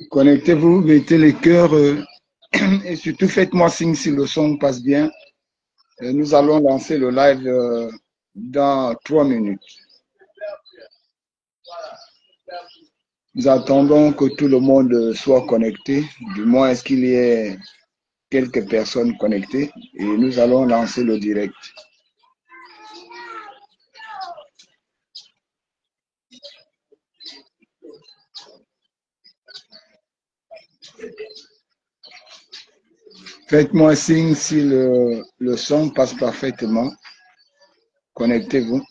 Connectez-vous, mettez les cœurs et surtout faites-moi signe si le son passe bien. Nous allons lancer le live dans 3 minutes. Nous attendons que tout le monde soit connecté, du moins est-ce qu'il y ait quelques personnes connectées et nous allons lancer le direct. Faites-moi signe si le son passe parfaitement. Connectez-vous.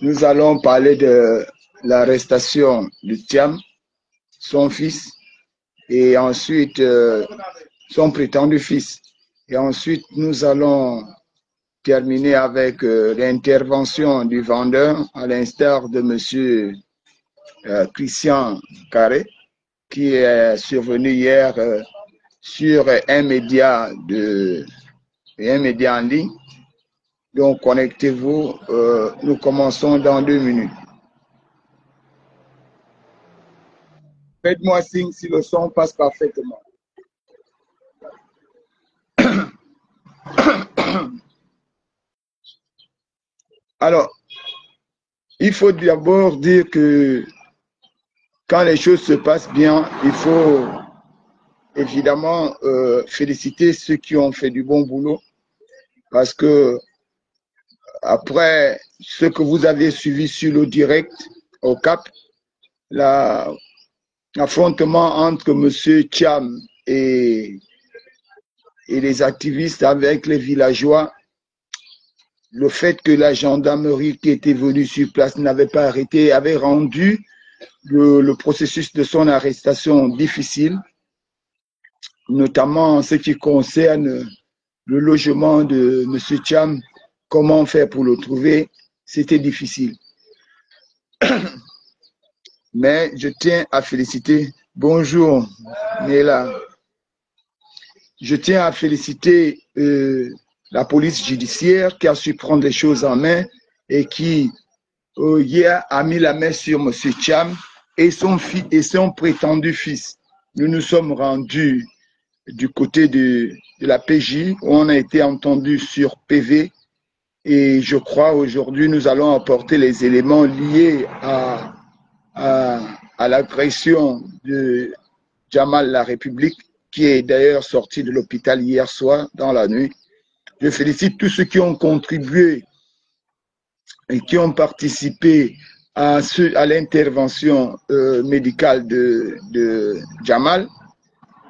Nous allons parler de l'arrestation de Thiam, son fils, et ensuite son prétendu fils. Et ensuite, nous allons terminer avec l'intervention du vendeur, à l'instar de M. Christian Carré, qui est survenu hier sur un média en ligne. Donc, connectez-vous. Nous commençons dans 2 minutes. Faites-moi signe si le son passe parfaitement. Alors, il faut d'abord dire que quand les choses se passent bien, il faut évidemment féliciter ceux qui ont fait du bon boulot parce que après ce que vous avez suivi sur le direct au Cap, l'affrontement entre M. Thiam et les activistes avec les villageois, le fait que la gendarmerie qui était venue sur place n'avait pas arrêté, avait rendu le processus de son arrestation difficile, notamment en ce qui concerne le logement de M. Thiam, comment faire pour le trouver, c'était difficile. Mais je tiens à féliciter, bonjour Néla, je tiens à féliciter la police judiciaire qui a su prendre les choses en main et qui hier a mis la main sur M. Thiam et son prétendu fils. Nous nous sommes rendus du côté de la PJ où on a été entendu sur PV et je crois aujourd'hui nous allons apporter les éléments liés à l'agression de Jamal La République qui est d'ailleurs sorti de l'hôpital hier soir dans la nuit. Je félicite tous ceux qui ont contribué et qui ont participé à l'intervention médicale de Jamal.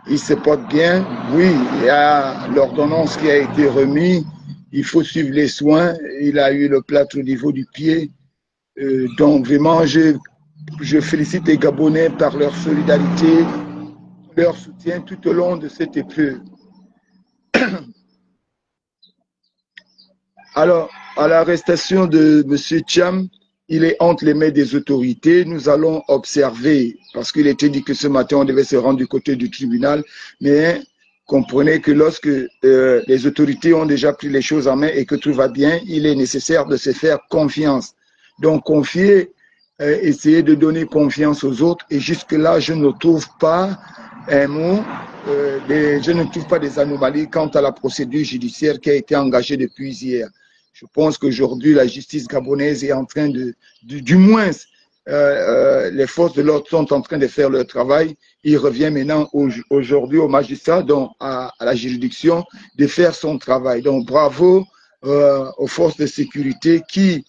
Il se porte bien. Oui, il y a l'ordonnance qui a été remise. Il faut suivre les soins. Il a eu le plâtre au niveau du pied. Donc vraiment, je félicite les Gabonais par leur solidarité, leur soutien tout au long de cette épreuve. Alors, à l'arrestation de M. Thiam, il est entre les mains des autorités. Nous allons observer, parce qu'il était dit que ce matin, on devait se rendre du côté du tribunal, mais comprenez que lorsque les autorités ont déjà pris les choses en main et que tout va bien, il est nécessaire de se faire confiance. Donc, confier, essayer de donner confiance aux autres. Et jusque-là, je ne trouve pas un mot, je ne trouve pas des anomalies quant à la procédure judiciaire qui a été engagée depuis hier. Je pense qu'aujourd'hui, la justice gabonaise est en train du moins, les forces de l'ordre sont en train de faire leur travail. Il revient maintenant aujourd'hui au magistrat, donc à la juridiction, de faire son travail. Donc, bravo aux forces de sécurité qui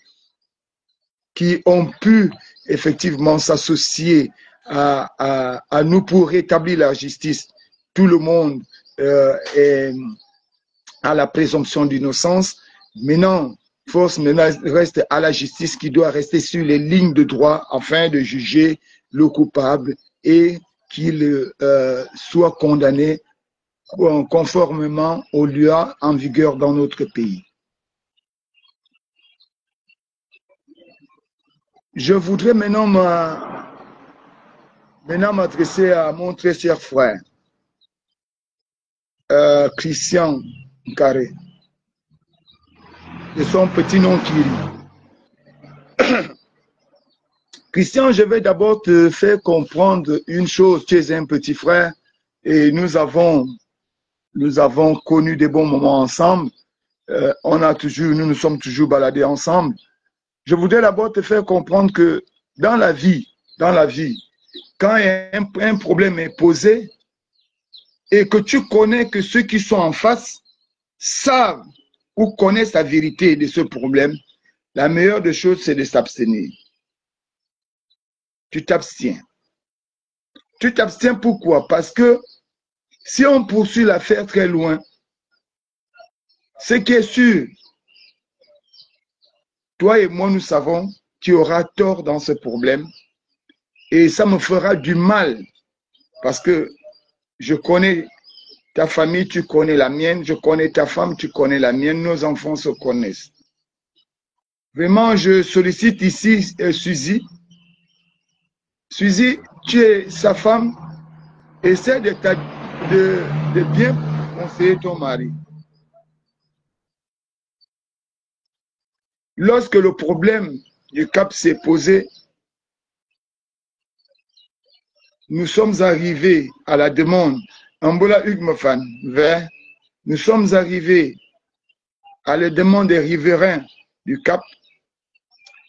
ont pu effectivement s'associer à nous pour rétablir la justice. Tout le monde est à la présomption d'innocence. Maintenant, force reste à la justice qui doit rester sur les lignes de droit afin de juger le coupable et qu'il soit condamné conformément aux lois en vigueur dans notre pays. Je voudrais maintenant m'adresser à mon très cher frère, Christian Carré, de son petit nom Kiri. Christian, je vais d'abord te faire comprendre une chose. Tu es un petit frère et nous avons connu des bons moments ensemble. Nous nous sommes toujours baladés ensemble. Je voudrais d'abord te faire comprendre que dans la vie, quand un problème est posé et que tu connais que ceux qui sont en face savent ou connaissent la vérité de ce problème, la meilleure des choses, c'est de s'abstenir. Tu t'abstiens. Tu t'abstiens pourquoi? Parce que si on poursuit l'affaire très loin, ce qui est sûr, toi et moi, nous savons qu'il y aura tort dans ce problème et ça me fera du mal parce que je connais ta famille, tu connais la mienne, je connais ta femme, tu connais la mienne, nos enfants se connaissent. Vraiment, je sollicite ici Suzy. Suzy, tu es sa femme, essaie de bien conseiller ton mari. Lorsque le problème du Cap s'est posé, nous sommes arrivés à la demande, Ambola Hugmefan, nous sommes arrivés à la demande des riverains du Cap.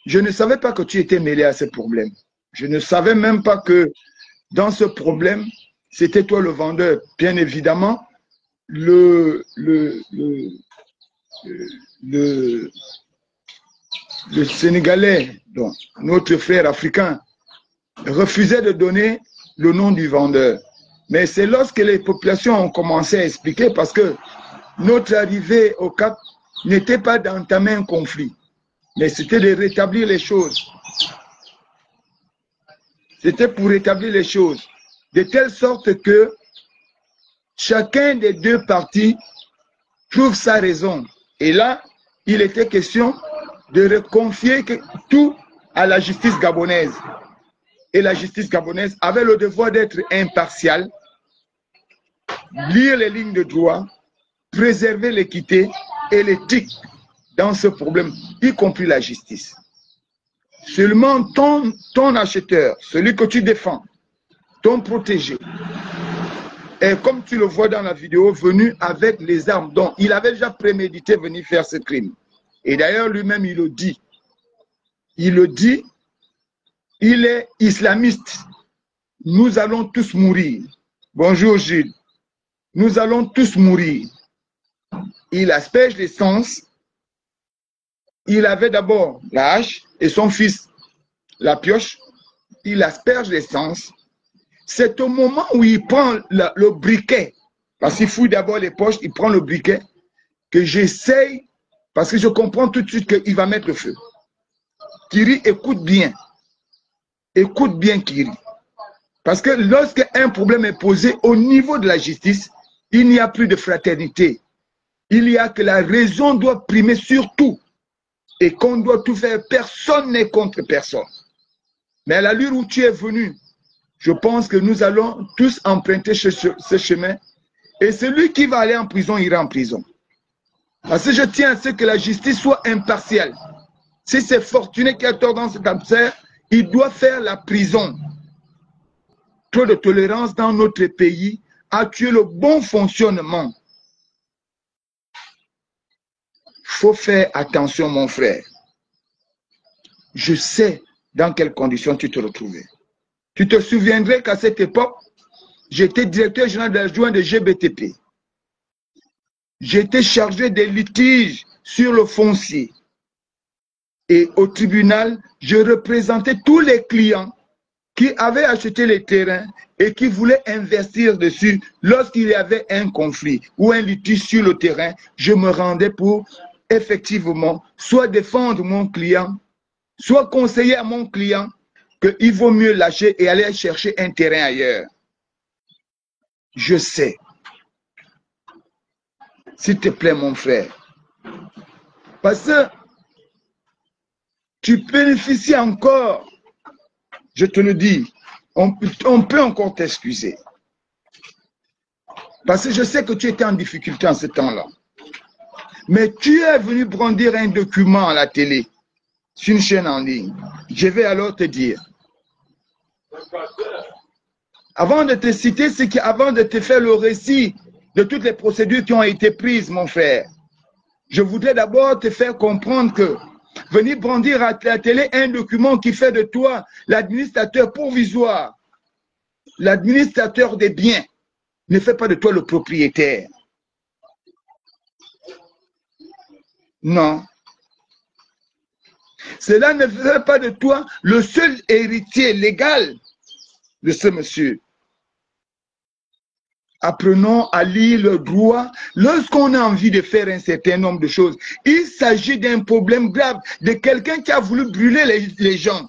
Je ne savais pas que tu étais mêlé à ce problème. Je ne savais même pas que dans ce problème, c'était toi le vendeur. Bien évidemment, le Sénégalais, donc notre frère africain, refusait de donner le nom du vendeur. Mais c'est lorsque les populations ont commencé à expliquer, parce que notre arrivée au Cap n'était pas d'entamer un conflit, mais c'était de rétablir les choses. C'était pour rétablir les choses, de telle sorte que chacun des deux parties trouve sa raison. Et là, il était question de reconfier tout à la justice gabonaise. Et la justice gabonaise avait le devoir d'être impartiale, lire les lignes de droit, préserver l'équité et l'éthique dans ce problème, y compris la justice. Seulement ton acheteur, celui que tu défends, ton protégé, est, comme tu le vois dans la vidéo, venu avec les armes. Donc, il avait déjà prémédité venir faire ce crime. Et d'ailleurs, lui-même, il le dit. Il le dit, il est islamiste. Nous allons tous mourir. Bonjour Gilles. Nous allons tous mourir. Il asperge l'essence. Il avait d'abord la hache et son fils la pioche. Il asperge l'essence. C'est au moment où il prend le briquet, parce qu'il fouille d'abord les poches, il prend le briquet, que j'essaye, parce que je comprends tout de suite qu'il va mettre le feu. Kiri, écoute bien. Écoute bien, Kiri. Parce que lorsqu'un problème est posé au niveau de la justice, il n'y a plus de fraternité. Il y a que la raison doit primer sur tout. Et qu'on doit tout faire. Personne n'est contre personne. Mais à l'allure où tu es venu, je pense que nous allons tous emprunter ce chemin. Et celui qui va aller en prison, ira en prison. Parce que je tiens à ce que la justice soit impartiale. Si c'est Fortuné qui a tort dans cette affaire, il doit faire la prison. Trop de tolérance dans notre pays a tué le bon fonctionnement. Il faut faire attention, mon frère. Je sais dans quelles conditions tu te retrouvais. Tu te souviendrais qu'à cette époque, j'étais directeur général adjoint de GBTP. J'étais chargé des litiges sur le foncier. Et au tribunal, je représentais tous les clients qui avaient acheté les terrains et qui voulaient investir dessus. Lorsqu'il y avait un conflit ou un litige sur le terrain, je me rendais pour effectivement soit défendre mon client, soit conseiller à mon client qu'il vaut mieux lâcher et aller chercher un terrain ailleurs. Je sais. S'il te plaît, mon frère. Parce que tu bénéficies encore, je te le dis, on peut encore t'excuser. Parce que je sais que tu étais en difficulté en ce temps-là. Mais tu es venu brandir un document à la télé, sur une chaîne en ligne. Je vais alors te dire, Avant de te citer, c'est qu'avant de te faire le récit de toutes les procédures qui ont été prises, mon frère, je voudrais d'abord te faire comprendre que venir brandir à la télé un document qui fait de toi l'administrateur provisoire, l'administrateur des biens, ne fait pas de toi le propriétaire. Non. Cela ne fait pas de toi le seul héritier légal de ce monsieur. Apprenons à lire le droit lorsqu'on a envie de faire un certain nombre de choses. Il s'agit d'un problème grave, de quelqu'un qui a voulu brûler les gens.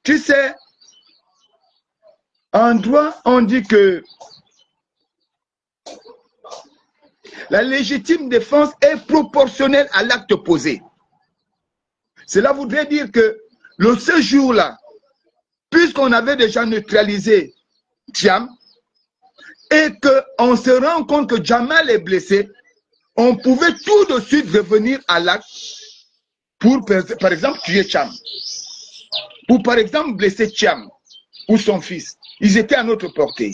Tu sais, en droit, on dit que la légitime défense est proportionnelle à l'acte posé. Cela voudrait dire que ce jour-là, puisqu'on avait déjà neutralisé Thiam, et qu'on se rend compte que Jamal est blessé, on pouvait tout de suite revenir à l'acte pour, par exemple, tuer Thiam. Ou par exemple, blesser Thiam ou son fils. Ils étaient à notre portée.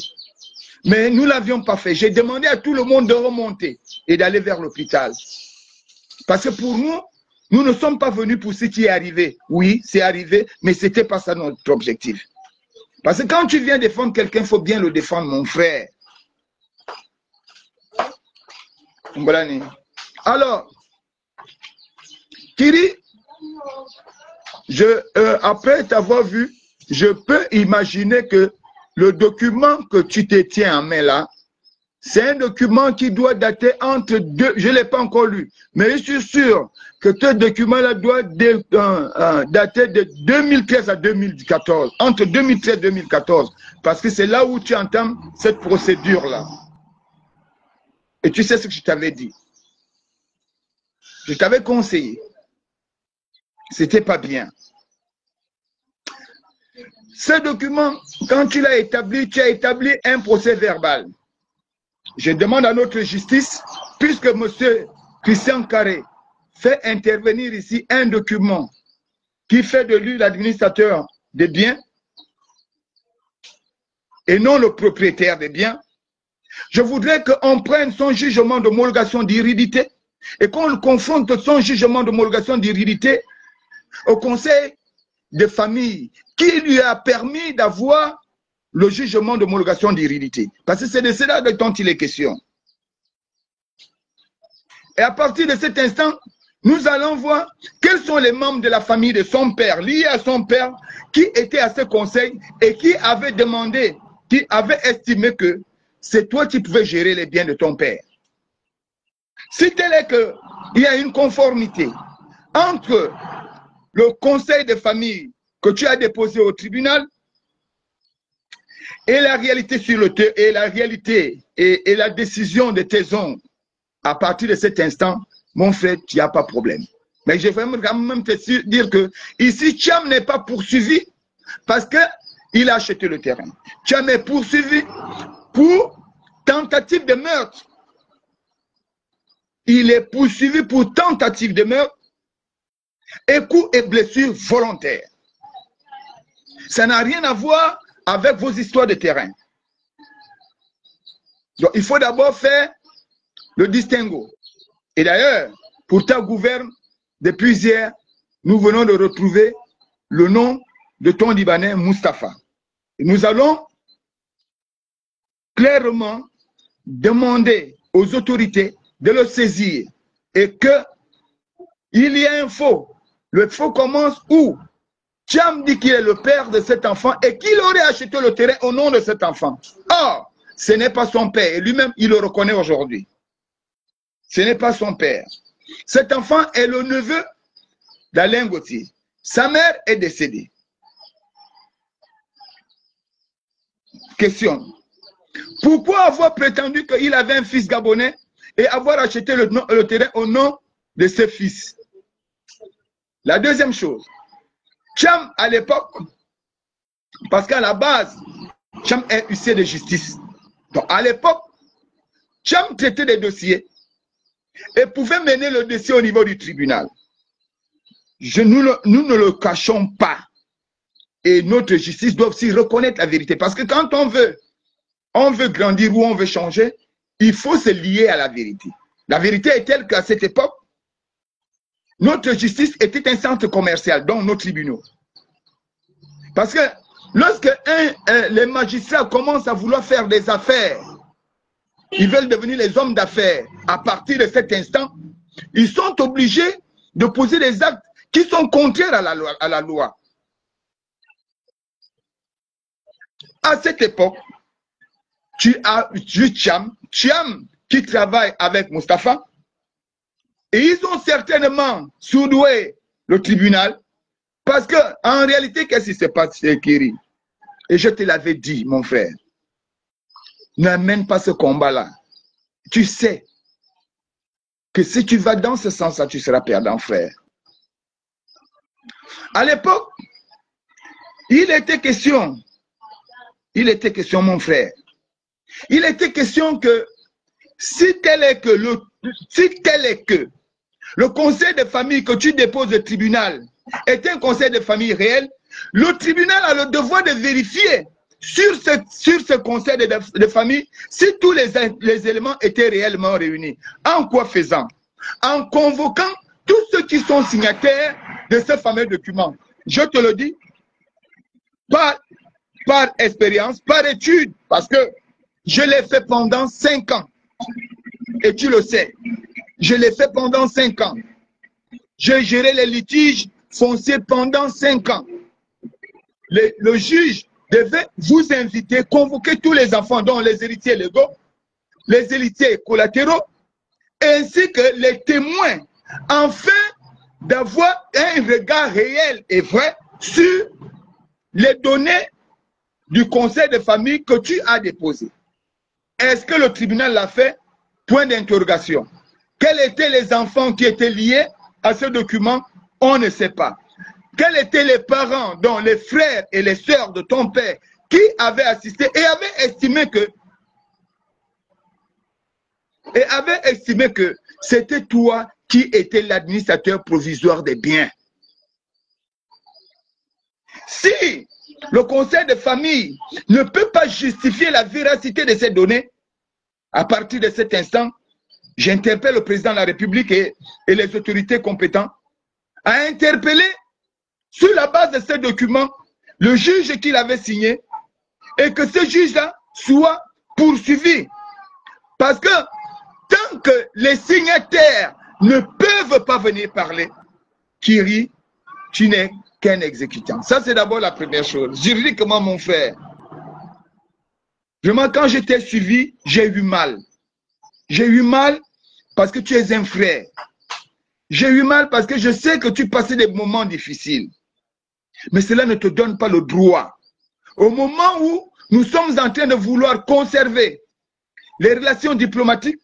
Mais nous ne l'avions pas fait. J'ai demandé à tout le monde de remonter et d'aller vers l'hôpital. Parce que pour nous, nous ne sommes pas venus pour ce qui est arrivé. Oui, c'est arrivé, mais ce n'était pas ça notre objectif. Parce que quand tu viens défendre quelqu'un, il faut bien le défendre, mon frère. Alors, Kiri, après t'avoir vu, je peux imaginer que le document que tu te tiens en main là, c'est un document qui doit dater entre deux, je ne l'ai pas encore lu, mais je suis sûr que ce document-là doit dater de 2013 à 2014, entre 2013 et 2014, parce que c'est là où tu entends cette procédure-là. Et tu sais ce que je t'avais dit. Je t'avais conseillé. C'était pas bien. Ce document, quand tu l'as établi, tu as établi un procès verbal. Je demande à notre justice, puisque M. Christian Carré fait intervenir ici un document qui fait de lui l'administrateur des biens et non le propriétaire des biens, je voudrais qu'on prenne son jugement d'homologation d'hérédité et qu'on le confronte son jugement d'homologation d'hérédité au conseil de famille qui lui a permis d'avoir le jugement d'homologation d'hérédité. Parce que c'est de cela dont il est question. Et à partir de cet instant, nous allons voir quels sont les membres de la famille de son père, liés à son père, qui étaient à ce conseil et qui avaient demandé, qui avaient estimé que c'est toi qui pouvais gérer les biens de ton père. Si tel est qu'il y a une conformité entre le conseil de famille que tu as déposé au tribunal et la réalité sur le terrain, et la réalité et la décision de tes oncles, à partir de cet instant, mon frère, tu n'y a pas de problème. Mais je veux quand même te dire que ici, Thiam n'est pas poursuivi parce qu'il a acheté le terrain. Thiam est poursuivi pour tentative de meurtre. Il est poursuivi pour tentative de meurtre et coups et blessures volontaires. Ça n'a rien à voir avec vos histoires de terrain. Donc, il faut d'abord faire le distinguo. Et d'ailleurs, pour ta gouverne, depuis hier, nous venons de retrouver le nom de ton Libanais, Mustapha. Et nous allons clairement demander aux autorités de le saisir et qu'il y a un faux. Le faux commence où Thiam dit qu'il est le père de cet enfant et qu'il aurait acheté le terrain au nom de cet enfant. Or, ce n'est pas son père et lui-même, il le reconnaît aujourd'hui. Ce n'est pas son père. Cet enfant est le neveu d'Alain Gauthier. Sa mère est décédée. Question. Pourquoi avoir prétendu qu'il avait un fils gabonais et avoir acheté le terrain au nom de ses fils? La deuxième chose, Thiam à l'époque, parce qu'à la base, Thiam est huissier de justice. Donc à l'époque, Thiam traitait des dossiers et pouvait mener le dossier au niveau du tribunal. Nous ne le cachons pas. et notre justice doivent aussi reconnaître la vérité. Parce que quand on veut grandir ou on veut changer, il faut se lier à la vérité. La vérité est telle qu'à cette époque, notre justice était un centre commercial, dont nos tribunaux. Parce que lorsque les magistrats commencent à vouloir faire des affaires, ils veulent devenir les hommes d'affaires. À partir de cet instant, ils sont obligés de poser des actes qui sont contraires à la loi. À cette époque, tu as Thiam qui travaille avec Mustapha, et ils ont certainement surdoué le tribunal, parce qu'en réalité, qu'est-ce qui se passe, Kiri? Et je te l'avais dit, mon frère, n'amène pas ce combat-là. Tu sais que si tu vas dans ce sens-là, tu seras perdant, frère. À l'époque, il était question, mon frère, il était question que si tel est que le conseil de famille que tu déposes au tribunal est un conseil de famille réel, le tribunal a le devoir de vérifier sur ce conseil de famille si tous les éléments étaient réellement réunis. En quoi faisant? En convoquant tous ceux qui sont signataires de ce fameux document. Je te le dis, par expérience, par étude, parce que je l'ai fait pendant 5 ans. Et tu le sais, je l'ai fait pendant 5 ans. J'ai géré les litiges fonciers pendant 5 ans. Le juge devait vous inviter, convoquer tous les enfants, dont les héritiers légaux, les héritiers collatéraux, ainsi que les témoins, afin d'avoir un regard réel et vrai sur les données du conseil de famille que tu as déposé. Est-ce que le tribunal l'a fait? Point d'interrogation. Quels étaient les enfants qui étaient liés à ce document? On ne sait pas. Quels étaient les parents, dont les frères et les sœurs de ton père, qui avaient assisté et avaient estimé que c'était toi qui étais l'administrateur provisoire des biens. Si le conseil de famille ne peut pas justifier la véracité de ces données, à partir de cet instant, j'interpelle le président de la République et les autorités compétentes à interpeller sur la base de ces documents le juge qui l'avait signé et que ce juge-là soit poursuivi. Parce que tant que les signataires ne peuvent pas venir parler, Kiri, tu n'es qu'un exécutant. Ça, c'est d'abord la première chose. Juridiquement, mon frère, vraiment, quand je t'ai suivi, j'ai eu mal. J'ai eu mal parce que tu es un frère. J'ai eu mal parce que je sais que tu passais des moments difficiles. Mais cela ne te donne pas le droit. Au moment où nous sommes en train de vouloir conserver les relations diplomatiques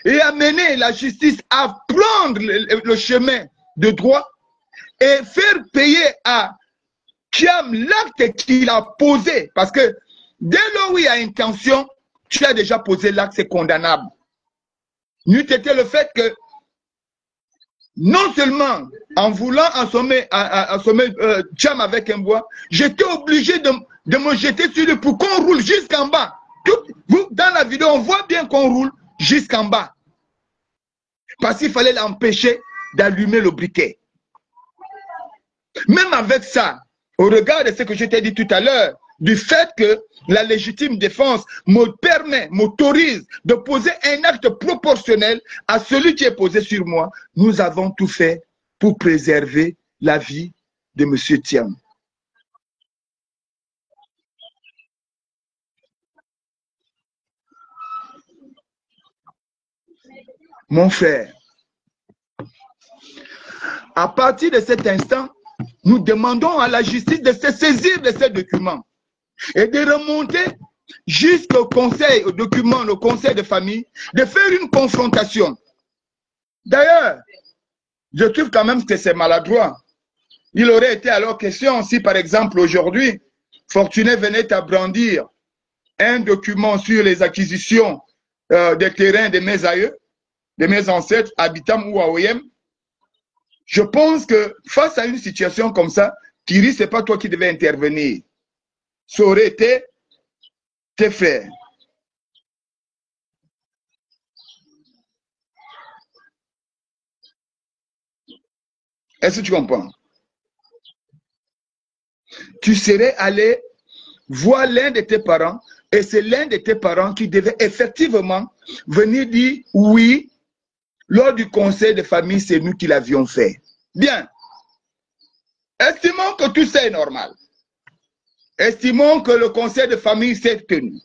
et amener la justice à prendre le chemin de droit et faire payer à Thiam l'acte qu'il a posé. Parce que dès lors où il y a intention, tu as déjà posé l'acte, c'est condamnable. N'eût été le fait que non seulement en voulant assommer Thiam avec un bois, j'étais obligé de me jeter sur lui pour qu'on roule jusqu'en bas. Dans la vidéo, on voit bien qu'on roule jusqu'en bas. Parce qu'il fallait l'empêcher d'allumer le briquet. Même avec ça, au regard de ce que je t'ai dit tout à l'heure, du fait que la légitime défense m'autorise de poser un acte proportionnel à celui qui est posé sur moi, nous avons tout fait pour préserver la vie de M. Thiam. Mon frère, à partir de cet instant, nous demandons à la justice de se saisir de ces documents et de remonter jusqu'au conseil, au document, au conseil de famille, de faire une confrontation. D'ailleurs, je trouve quand même que c'est maladroit. Il aurait été alors question si, par exemple, aujourd'hui, Fortuné venait à brandir un document sur les acquisitions des terrains de mes aïeux, de mes ancêtres, Habitam ou Aoyem. Je pense que face à une situation comme ça, Thierry, ce n'est pas toi qui devais intervenir. Ça aurait été tes frères. Est-ce que tu comprends? Tu serais allé voir l'un de tes parents et c'est l'un de tes parents qui devait effectivement venir dire oui, lors du conseil de famille, c'est nous qui l'avions fait. Bien. Estimons que tout ça est normal. Estimons que le conseil de famille s'est tenu.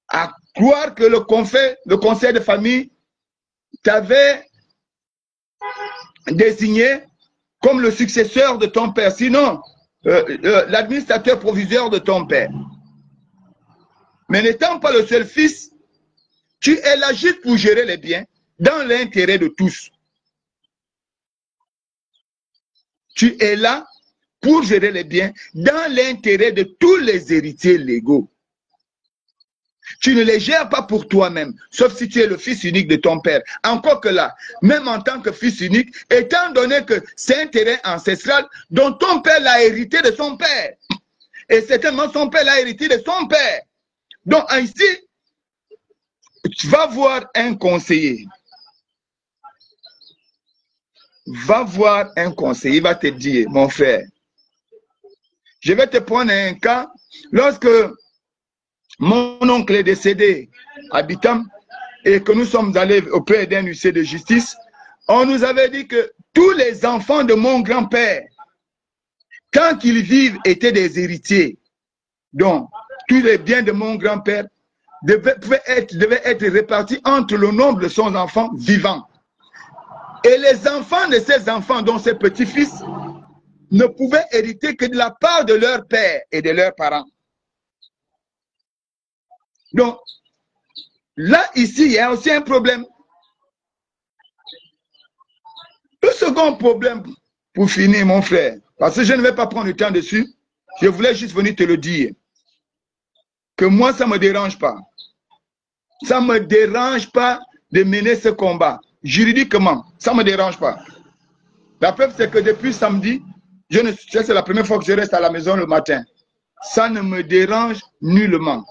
À croire que le conseil de famille t'avait désigné comme le successeur de ton père, sinon l'administrateur proviseur de ton père. Mais n'étant pas le seul fils, tu es là juste pour gérer les biens dans l'intérêt de tous. Tu es là pour gérer les biens dans l'intérêt de tous les héritiers légaux. Tu ne les gères pas pour toi-même, sauf si tu es le fils unique de ton père. Encore que là, même en tant que fils unique, étant donné que c'est un terrain ancestral dont ton père l'a hérité de son père. Et certainement son père l'a hérité de son père. Donc ici, tu vas voir un conseiller. Va voir un conseiller, il va te dire, mon frère, je vais te prendre un cas. Lorsque mon oncle est décédé à Bitam et que nous sommes allés auprès d'un huissier de justice, on nous avait dit que tous les enfants de mon grand-père, tant qu'ils vivent, étaient des héritiers. Donc, tous les biens de mon grand-père devaient être répartis entre le nombre de son enfant vivant. Et les enfants de ces enfants, dont ses petits-fils, ne pouvaient hériter que de la part de leur père et de leurs parents. Donc, là, ici, il y a aussi un problème. Le second problème, pour finir, mon frère, parce que je ne vais pas prendre le temps dessus, je voulais juste venir te le dire, que moi, ça ne me dérange pas. Ça ne me dérange pas de mener ce combat. Juridiquement, ça ne me dérange pas. La preuve, c'est que depuis samedi, c'est la première fois que je reste à la maison le matin. Ça ne me dérange nullement.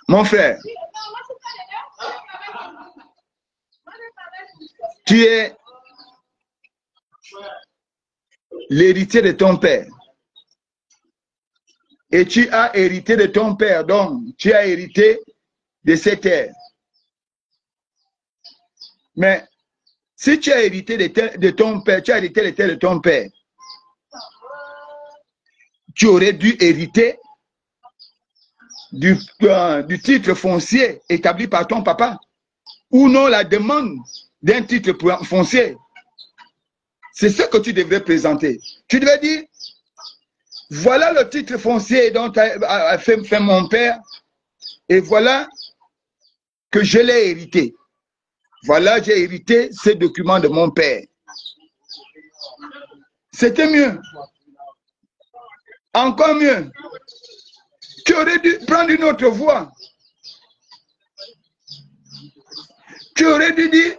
Mon frère, tu es l'héritier de ton père. Et tu as hérité de ton père, donc tu as hérité de ses terres. Mais si tu as hérité de ton père, tu as hérité les terres de ton père, tu aurais dû hériter du titre foncier établi par ton papa, ou non la demande d'un titre foncier. C'est ce que tu devrais présenter. Tu devais dire, voilà le titre foncier dont a fait mon père, et voilà que je l'ai hérité. Voilà, j'ai hérité ces documents de mon père. C'était mieux. Encore mieux. Tu aurais dû prendre une autre voie. Tu aurais dû dire,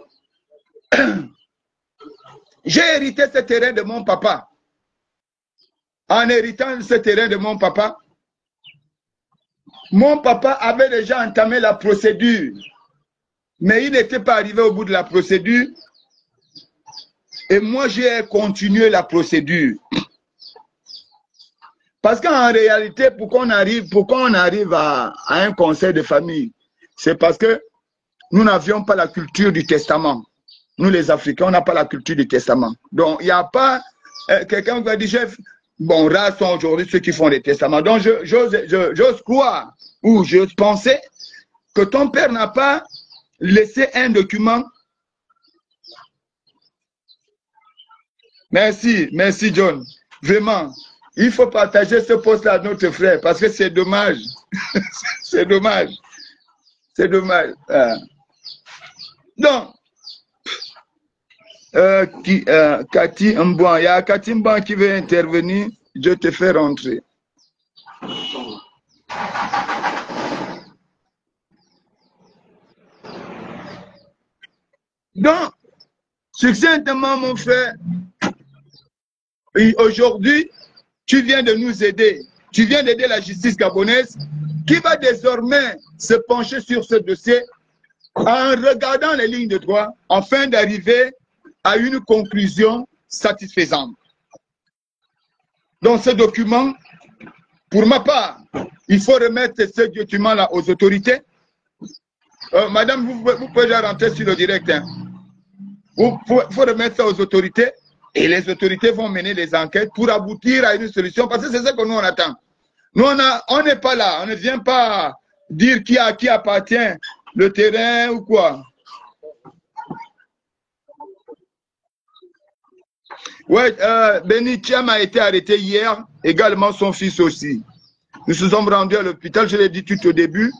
j'ai hérité ce terrain de mon papa. En héritant ce terrain de mon papa avait déjà entamé la procédure. Mais il n'était pas arrivé au bout de la procédure. Et moi, j'ai continué la procédure. Parce qu'en réalité, pourquoi on arrive à un conseil de famille? C'est parce que nous n'avions pas la culture du testament. Nous, les Africains, on n'a pas la culture du testament. Donc, il n'y a pas quelqu'un qui va dire, chef, bon, rares sont aujourd'hui ceux qui font des testaments. Donc, j'ose croire ou j'ose penser que ton père n'a pas laissé un document. Merci, merci John. Vraiment, il faut partager ce poste-là à notre frère parce que c'est dommage. C'est dommage. C'est dommage. Donc, Cathy Mbouan, il y a Cathy Mbouan qui veut intervenir. Je te fais rentrer. Donc, succinctement, mon frère, aujourd'hui, tu viens de nous aider. Tu viens d'aider la justice gabonaise qui va désormais se pencher sur ce dossier en regardant les lignes de droit afin d'arriver à une conclusion satisfaisante. Donc ce document, pour ma part, il faut remettre ce document-là aux autorités. Madame, vous pouvez déjà rentrer sur le direct. Hein. Il faut remettre ça aux autorités et les autorités vont mener des enquêtes pour aboutir à une solution parce que c'est ce que nous on attend. Nous, on n'est pas là, on ne vient pas dire à qui appartient le terrain ou quoi. Ouais, Benny Thiam a été arrêté hier, également son fils aussi. Nous nous sommes rendus à l'hôpital, je l'ai dit tout au début.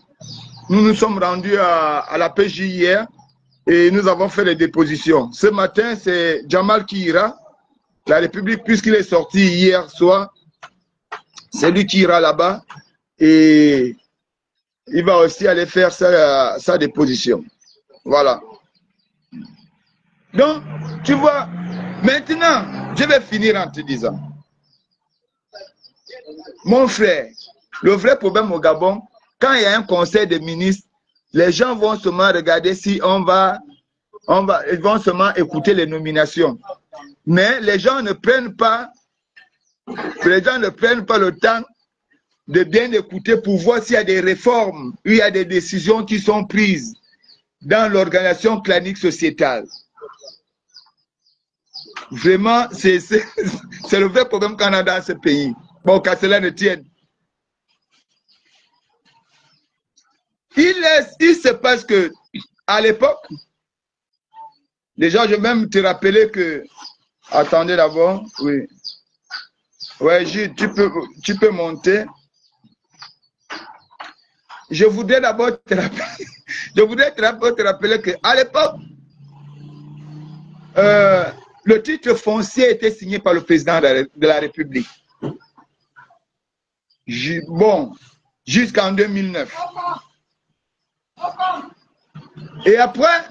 Nous nous sommes rendus à la PJ hier et nous avons fait les dépositions. Ce matin, c'est Jamal qui ira. La République, puisqu'il est sorti hier soir, c'est lui qui ira là-bas et il va aussi aller faire sa déposition. Voilà. Donc, tu vois, maintenant, je vais finir en te disant, mon frère, le vrai problème au Gabon, quand il y a un conseil des ministres, les gens vont seulement regarder si ils vont seulement écouter les nominations. Mais les gens ne prennent pas le temps de bien écouter pour voir s'il y a des réformes, il y a des décisions qui sont prises dans l'organisation clanique sociétale. Vraiment, c'est le vrai problème qu'on a dans ce pays. Bon, qu'à cela ne tienne. Il se passe que, à l'époque, déjà, je vais même te rappeler que, attendez d'abord, oui. Ouais, tu peux monter. Je voudrais d'abord te rappeler qu'à l'époque, le titre foncier était signé par le président de la République. Bon, jusqu'en 2009. Et après,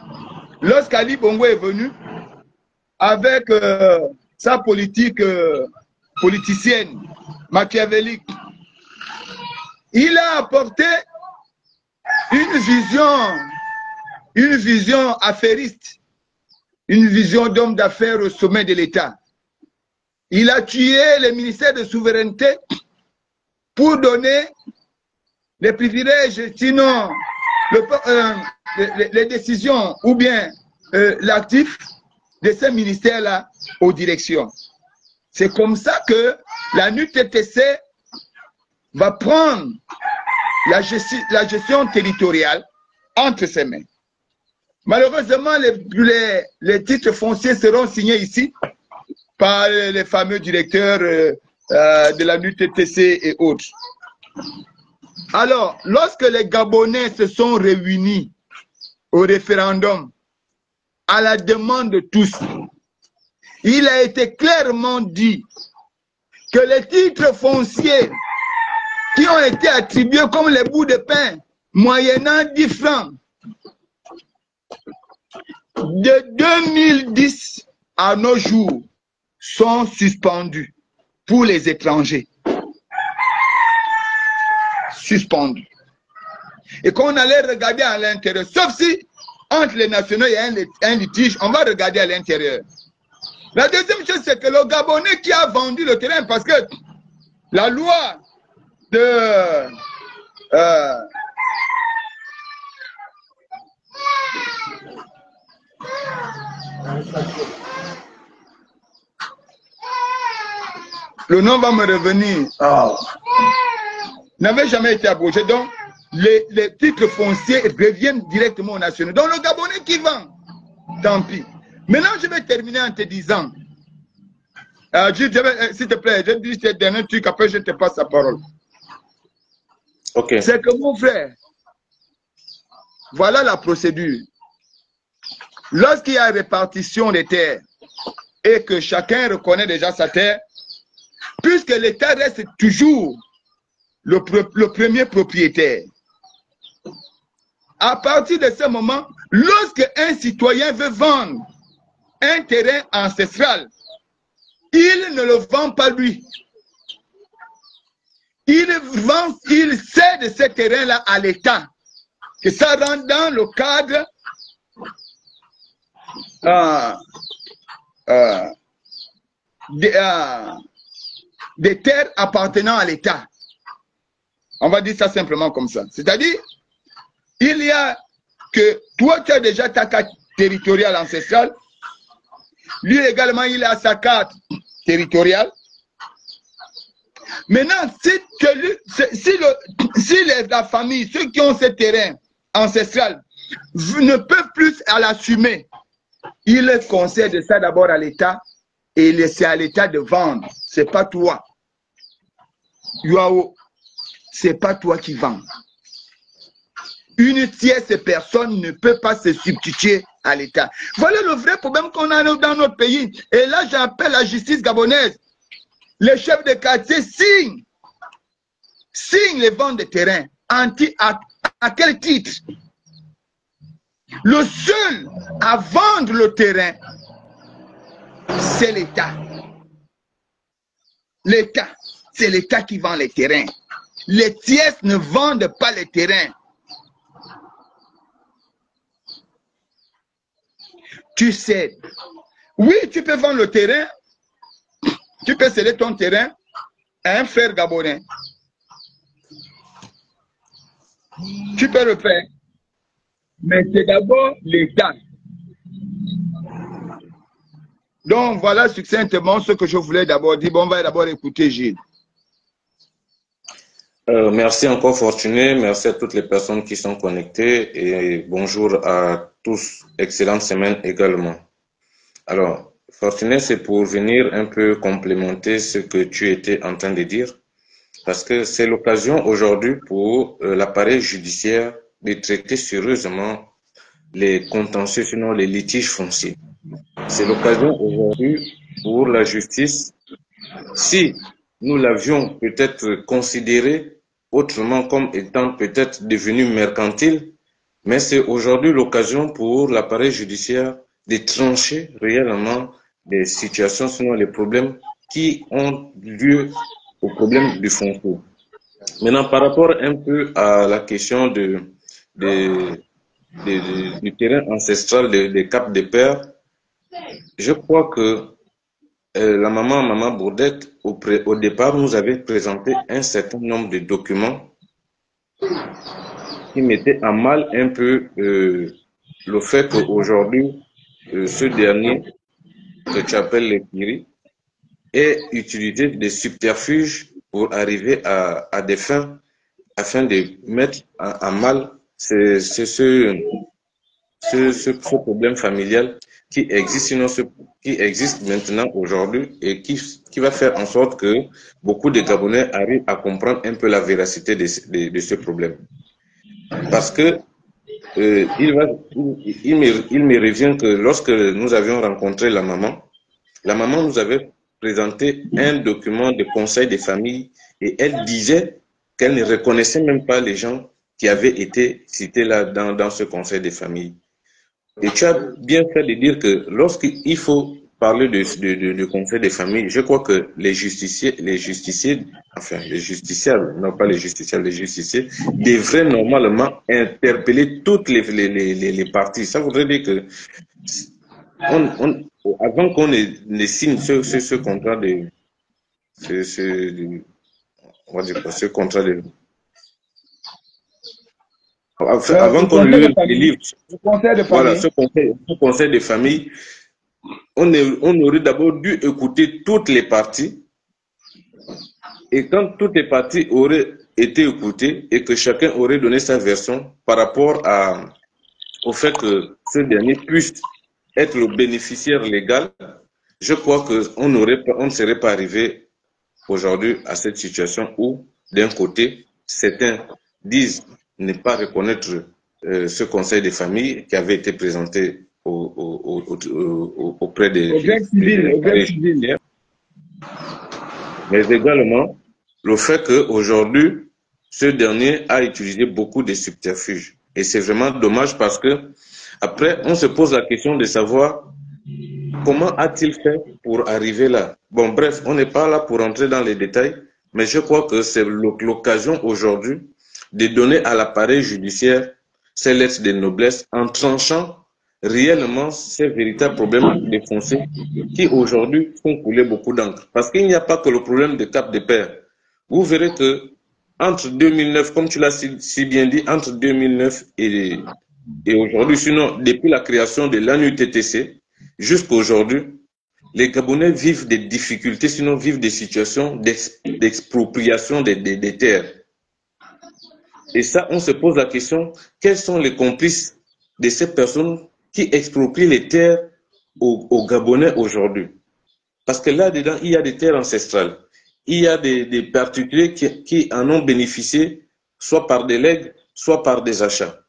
lorsqu'Ali Bongo est venu, avec sa politique politicienne, machiavélique, il a apporté une vision affairiste, une vision d'homme d'affaires au sommet de l'État. Il a tué les ministères de souveraineté pour donner les privilèges, sinon les décisions ou bien l'actif de ces ministères-là aux directions. C'est comme ça que la NUTTC va prendre la gestion territoriale entre ses mains. Malheureusement, les titres fonciers seront signés ici par les fameux directeurs de la NUTTC et autres. Alors, lorsque les Gabonais se sont réunis au référendum à la demande de tous, il a été clairement dit que les titres fonciers qui ont été attribués comme les bouts de pain, moyennant 10 francs, de 2010 à nos jours, sont suspendus pour les étrangers. Suspendus. Et qu'on allait regarder à l'intérieur, sauf si entre les nationaux il y a un litige, on va regarder à l'intérieur. La deuxième chose, c'est que le Gabonais qui a vendu le terrain, parce que la loi de le nom va me revenir. N'avait jamais été abrogé. Donc, les titres fonciers reviennent directement aux nationaux. Donc, le Gabonais qui vend, tant pis. Maintenant, je vais terminer en te disant, s'il te plaît, je dis ce dernier truc, après je te passe la parole. Okay. C'est que mon frère, voilà la procédure. Lorsqu'il y a répartition des terres et que chacun reconnaît déjà sa terre, puisque l'État reste toujours le premier propriétaire, à partir de ce moment, lorsque un citoyen veut vendre un terrain ancestral, il ne le vend pas lui. Il cède ce terrain-là à l'État. Que ça rentre dans le cadre des terres appartenant à l'État. On va dire ça simplement comme ça. C'est-à-dire, il y a que toi, tu as déjà ta carte territoriale ancestrale. Lui également, il a sa carte territoriale. Maintenant, si la famille, ceux qui ont ce terrain ancestral, ne peuvent plus à l'assumer, il concède ça d'abord à l'État et c'est à l'État de vendre. Ce n'est pas toi. Yoao, ce n'est pas toi qui vends. Une tierce personne ne peut pas se substituer à l'État. Voilà le vrai problème qu'on a dans notre pays. Et là, j'appelle la justice gabonaise. Les chefs de quartier signent les ventes de terrain. À quel titre? Le seul à vendre le terrain, c'est l'État. L'État, c'est l'État qui vend les terrains. Les tierces ne vendent pas les terrains. Tu sais, oui, tu peux vendre le terrain, tu peux céder ton terrain à un frère gabonais. Tu peux le faire. Mais c'est d'abord l'État. Donc voilà succinctement ce que je voulais d'abord dire. Bon, on va d'abord écouter Gilles. Merci encore Fortuné, merci à toutes les personnes qui sont connectées et bonjour à tous, excellente semaine également. Alors, Fortuné, c'est pour venir un peu complémenter ce que tu étais en train de dire, parce que c'est l'occasion aujourd'hui pour l'appareil judiciaire de traiter sérieusement les contentieux, sinon les litiges fonciers. C'est l'occasion aujourd'hui pour la justice, si nous l'avions peut-être considéré autrement comme étant peut-être devenu mercantile, mais c'est aujourd'hui l'occasion pour l'appareil judiciaire de trancher réellement les situations, sinon les problèmes qui ont lieu au problème du foncier. Maintenant, par rapport un peu à la question du terrain ancestral des Cap des Pères, je crois que la maman Bourdette, au départ, nous avait présenté un certain nombre de documents qui mettaient à mal un peu le fait qu'aujourd'hui, ce dernier, que tu appelles les Kiri, ait utilisé des subterfuges pour arriver à des fins, afin de mettre à mal ce problème familial qui existe maintenant aujourd'hui et qui va faire en sorte que beaucoup de Gabonais arrivent à comprendre un peu la véracité de ce problème. Parce que il me revient que lorsque nous avions rencontré la maman nous avait présenté un document de conseil de famille et elle disait qu'elle ne reconnaissait même pas les gens qui avaient été cités là dans ce conseil de famille. Et tu as bien fait de dire que lorsqu'il faut parler de conseil de famille, je crois que les justiciables, non pas les justiciables, les justiciers, devraient normalement interpeller toutes les parties. Ça voudrait dire que avant qu'on ne signe ce contrat on va dire quoi, ce contrat de... Avant qu'on le livre, voilà, ce conseil de famille, on aurait d'abord dû écouter toutes les parties. Et quand toutes les parties auraient été écoutées et que chacun aurait donné sa version par rapport au fait que ce dernier puisse être le bénéficiaire légal, je crois qu'on ne serait pas arrivé aujourd'hui à cette situation où, d'un côté, certains disent ne pas reconnaître ce conseil de famille qui avait été présenté auprès des civils, mais également le fait qu'aujourd'hui, ce dernier a utilisé beaucoup de subterfuges. Et c'est vraiment dommage parce que après, on se pose la question de savoir Comment a-t-il fait pour arriver là? Bon, bref, on n'est pas là pour entrer dans les détails, mais je crois que c'est l'occasion aujourd'hui de donner à l'appareil judiciaire ses lettres de noblesse en tranchant réellement ces véritables problèmes de foncier qui aujourd'hui font couler beaucoup d'encre. Parce qu'il n'y a pas que le problème de Cap de Père. Vous verrez que entre 2009, comme tu l'as si bien dit, entre 2009 et aujourd'hui, sinon depuis la création de l'ANUTTC jusqu'à aujourd'hui, les Gabonais vivent des difficultés, sinon vivent des situations d'expropriation des terres. Et ça, on se pose la question, quels sont les complices de ces personnes qui exproprient les terres aux Gabonais aujourd'hui? Parce que là-dedans, il y a des terres ancestrales. Il y a des particuliers qui en ont bénéficié, soit par des legs, soit par des achats.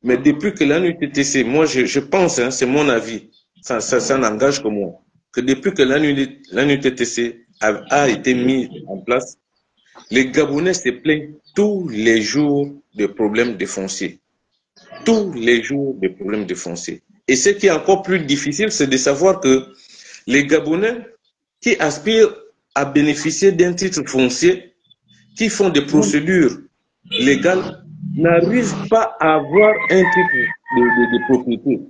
Mais depuis que l'ANUTTC, moi je pense, hein, c'est mon avis, ça n'engage que moi, que depuis que l'ANUTTC a été mis en place, les Gabonais se plaignent tous les jours de problèmes de foncier. Tous les jours de problèmes de foncier. Et ce qui est encore plus difficile, c'est de savoir que les Gabonais qui aspirent à bénéficier d'un titre foncier, qui font des procédures légales, n'arrivent pas à avoir un titre de propriété.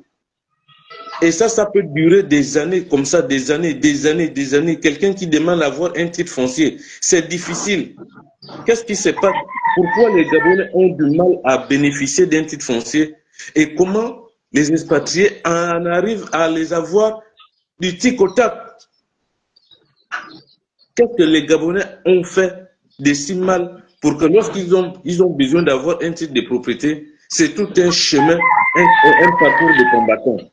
Et ça peut durer des années comme ça, des années. Quelqu'un qui demande à avoir un titre foncier, c'est difficile. Qu'est-ce qui se passe? Pourquoi les Gabonais ont du mal à bénéficier d'un titre foncier? Et comment les expatriés en arrivent à les avoir du tic au tac? Qu'est-ce que les Gabonais ont fait de si mal pour que lorsqu'ils ont besoin d'avoir un titre de propriété, c'est tout un chemin, un parcours de combattants.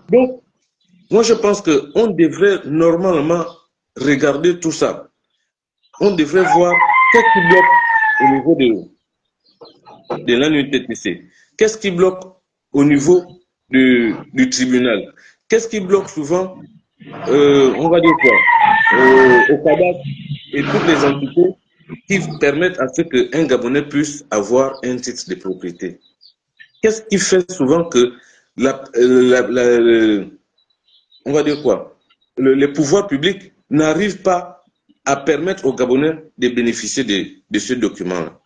Donc, moi je pense qu'on devrait normalement regarder tout ça. On devrait voir qu'est-ce qui bloque au niveau de l'ANUTTC. Qu'est-ce qui bloque au niveau du tribunal? Qu'est-ce qui bloque souvent, on va dire quoi, au CADAC et toutes les entités qui permettent à ce qu'un Gabonais puisse avoir un titre de propriété? Qu'est-ce qui fait souvent que on va dire quoi, les pouvoirs publics n'arrivent pas à permettre aux Gabonais de bénéficier de ce document-là?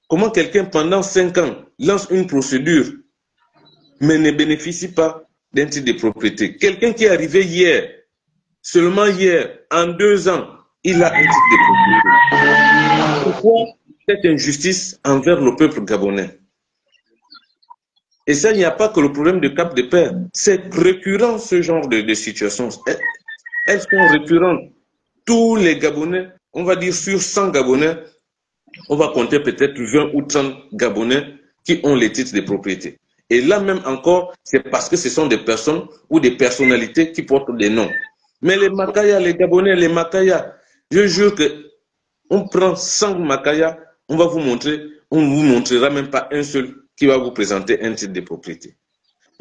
Comment quelqu'un, pendant 5 ans, lance une procédure, mais ne bénéficie pas d'un titre de propriété? Quelqu'un qui est arrivé hier, seulement hier, en 2 ans, il a un titre de propriété. Pourquoi cette injustice envers le peuple gabonais? Et ça, il n'y a pas que le problème de Cap de Père. C'est récurrent, ce genre de situations. Elles sont récurrentes. Tous les Gabonais, on va dire sur 100 Gabonais, on va compter peut-être 20 ou 30 Gabonais qui ont les titres de propriété. Et là même encore, c'est parce que ce sont des personnes ou des personnalités qui portent des noms. Mais les Makaya, les Gabonais, les Makaya, je jure que on prend 100 Makaya, on va vous montrer, on ne vous montrera même pas un seul qui va vous présenter un titre de propriété.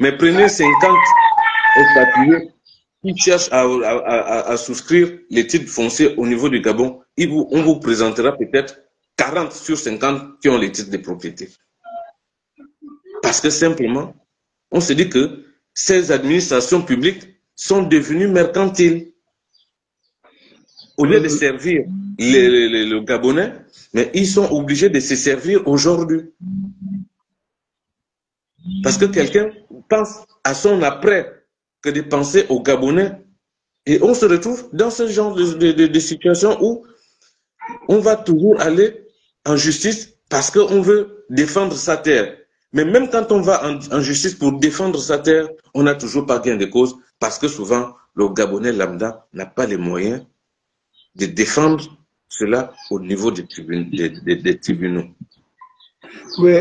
Mais prenez 50 expatriés qui cherchent à souscrire les titres fonciers au niveau du Gabon, on vous présentera peut-être 40 sur 50 qui ont les titres de propriété. Parce que simplement, on se dit que ces administrations publiques sont devenues mercantiles. Au lieu de servir le Gabonais, mais ils sont obligés de se servir aujourd'hui. Parce que quelqu'un pense à son après que de penser aux Gabonais. Et on se retrouve dans ce genre de situation où on va toujours aller en justice parce qu'on veut défendre sa terre. Mais même quand on va en justice pour défendre sa terre, on n'a toujours pas gain de cause parce que souvent, le Gabonais lambda n'a pas les moyens de défendre cela au niveau des tribunaux. Oui,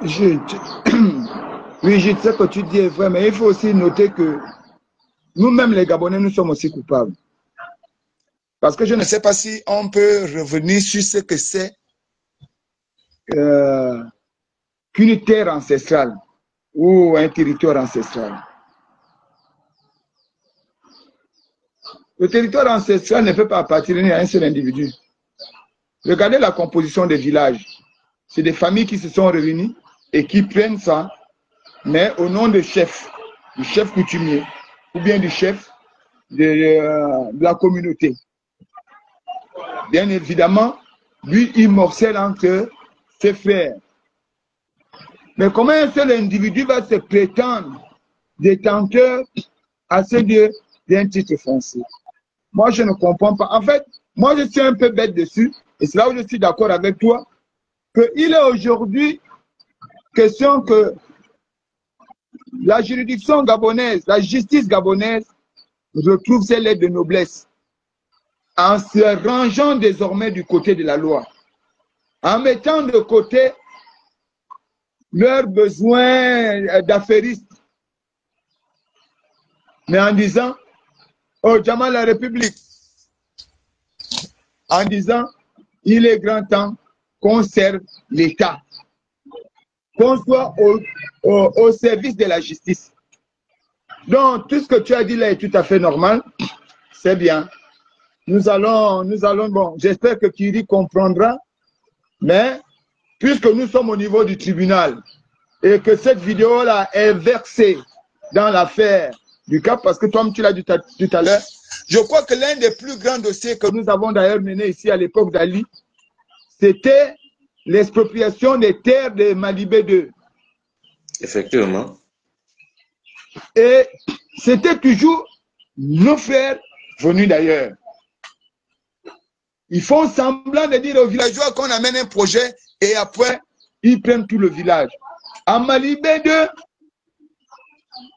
Jude. Oui, Jude, ce que tu dis est vrai, mais il faut aussi noter que nous-mêmes, les Gabonais, nous sommes aussi coupables. Parce que je ne sais pas si on peut revenir sur ce que c'est qu'une terre ancestrale ou un territoire ancestral. Le territoire ancestral ne peut pas appartenir à un seul individu. Regardez la composition des villages. C'est des familles qui se sont réunies et qui prennent ça mais au nom du chef coutumier, ou bien du chef de la communauté. Bien évidemment, lui, il morcelle entre ses frères. Mais comment un seul individu va se prétendre détenteur à ce Dieu d'un titre foncier? Moi, je ne comprends pas. En fait, moi, je suis un peu bête dessus, et c'est là où je suis d'accord avec toi, qu'il est aujourd'hui question que la juridiction gabonaise, la justice gabonaise, retrouve ses lettres de noblesse en se rangeant désormais du côté de la loi, en mettant de côté leurs besoins d'affairistes, mais en disant, oh, Jamal la République, en disant, il est grand temps qu'on serve l'État, qu'on soit au service de la justice. Donc, tout ce que tu as dit là est tout à fait normal, c'est bien. Nous allons, bon, j'espère que Kiri comprendra, mais puisque nous sommes au niveau du tribunal et que cette vidéo-là est versée dans l'affaire du Cap, parce que toi, tu l'as dit tout à l'heure, je crois que l'un des plus grands dossiers que nous avons d'ailleurs mené ici à l'époque d'Ali, c'était l'expropriation des terres de Malibé 2. Effectivement. Et c'était toujours nos frères venus d'ailleurs. Ils font semblant de dire aux villageois qu'on amène un projet et après, ils prennent tout le village. À Malibé 2,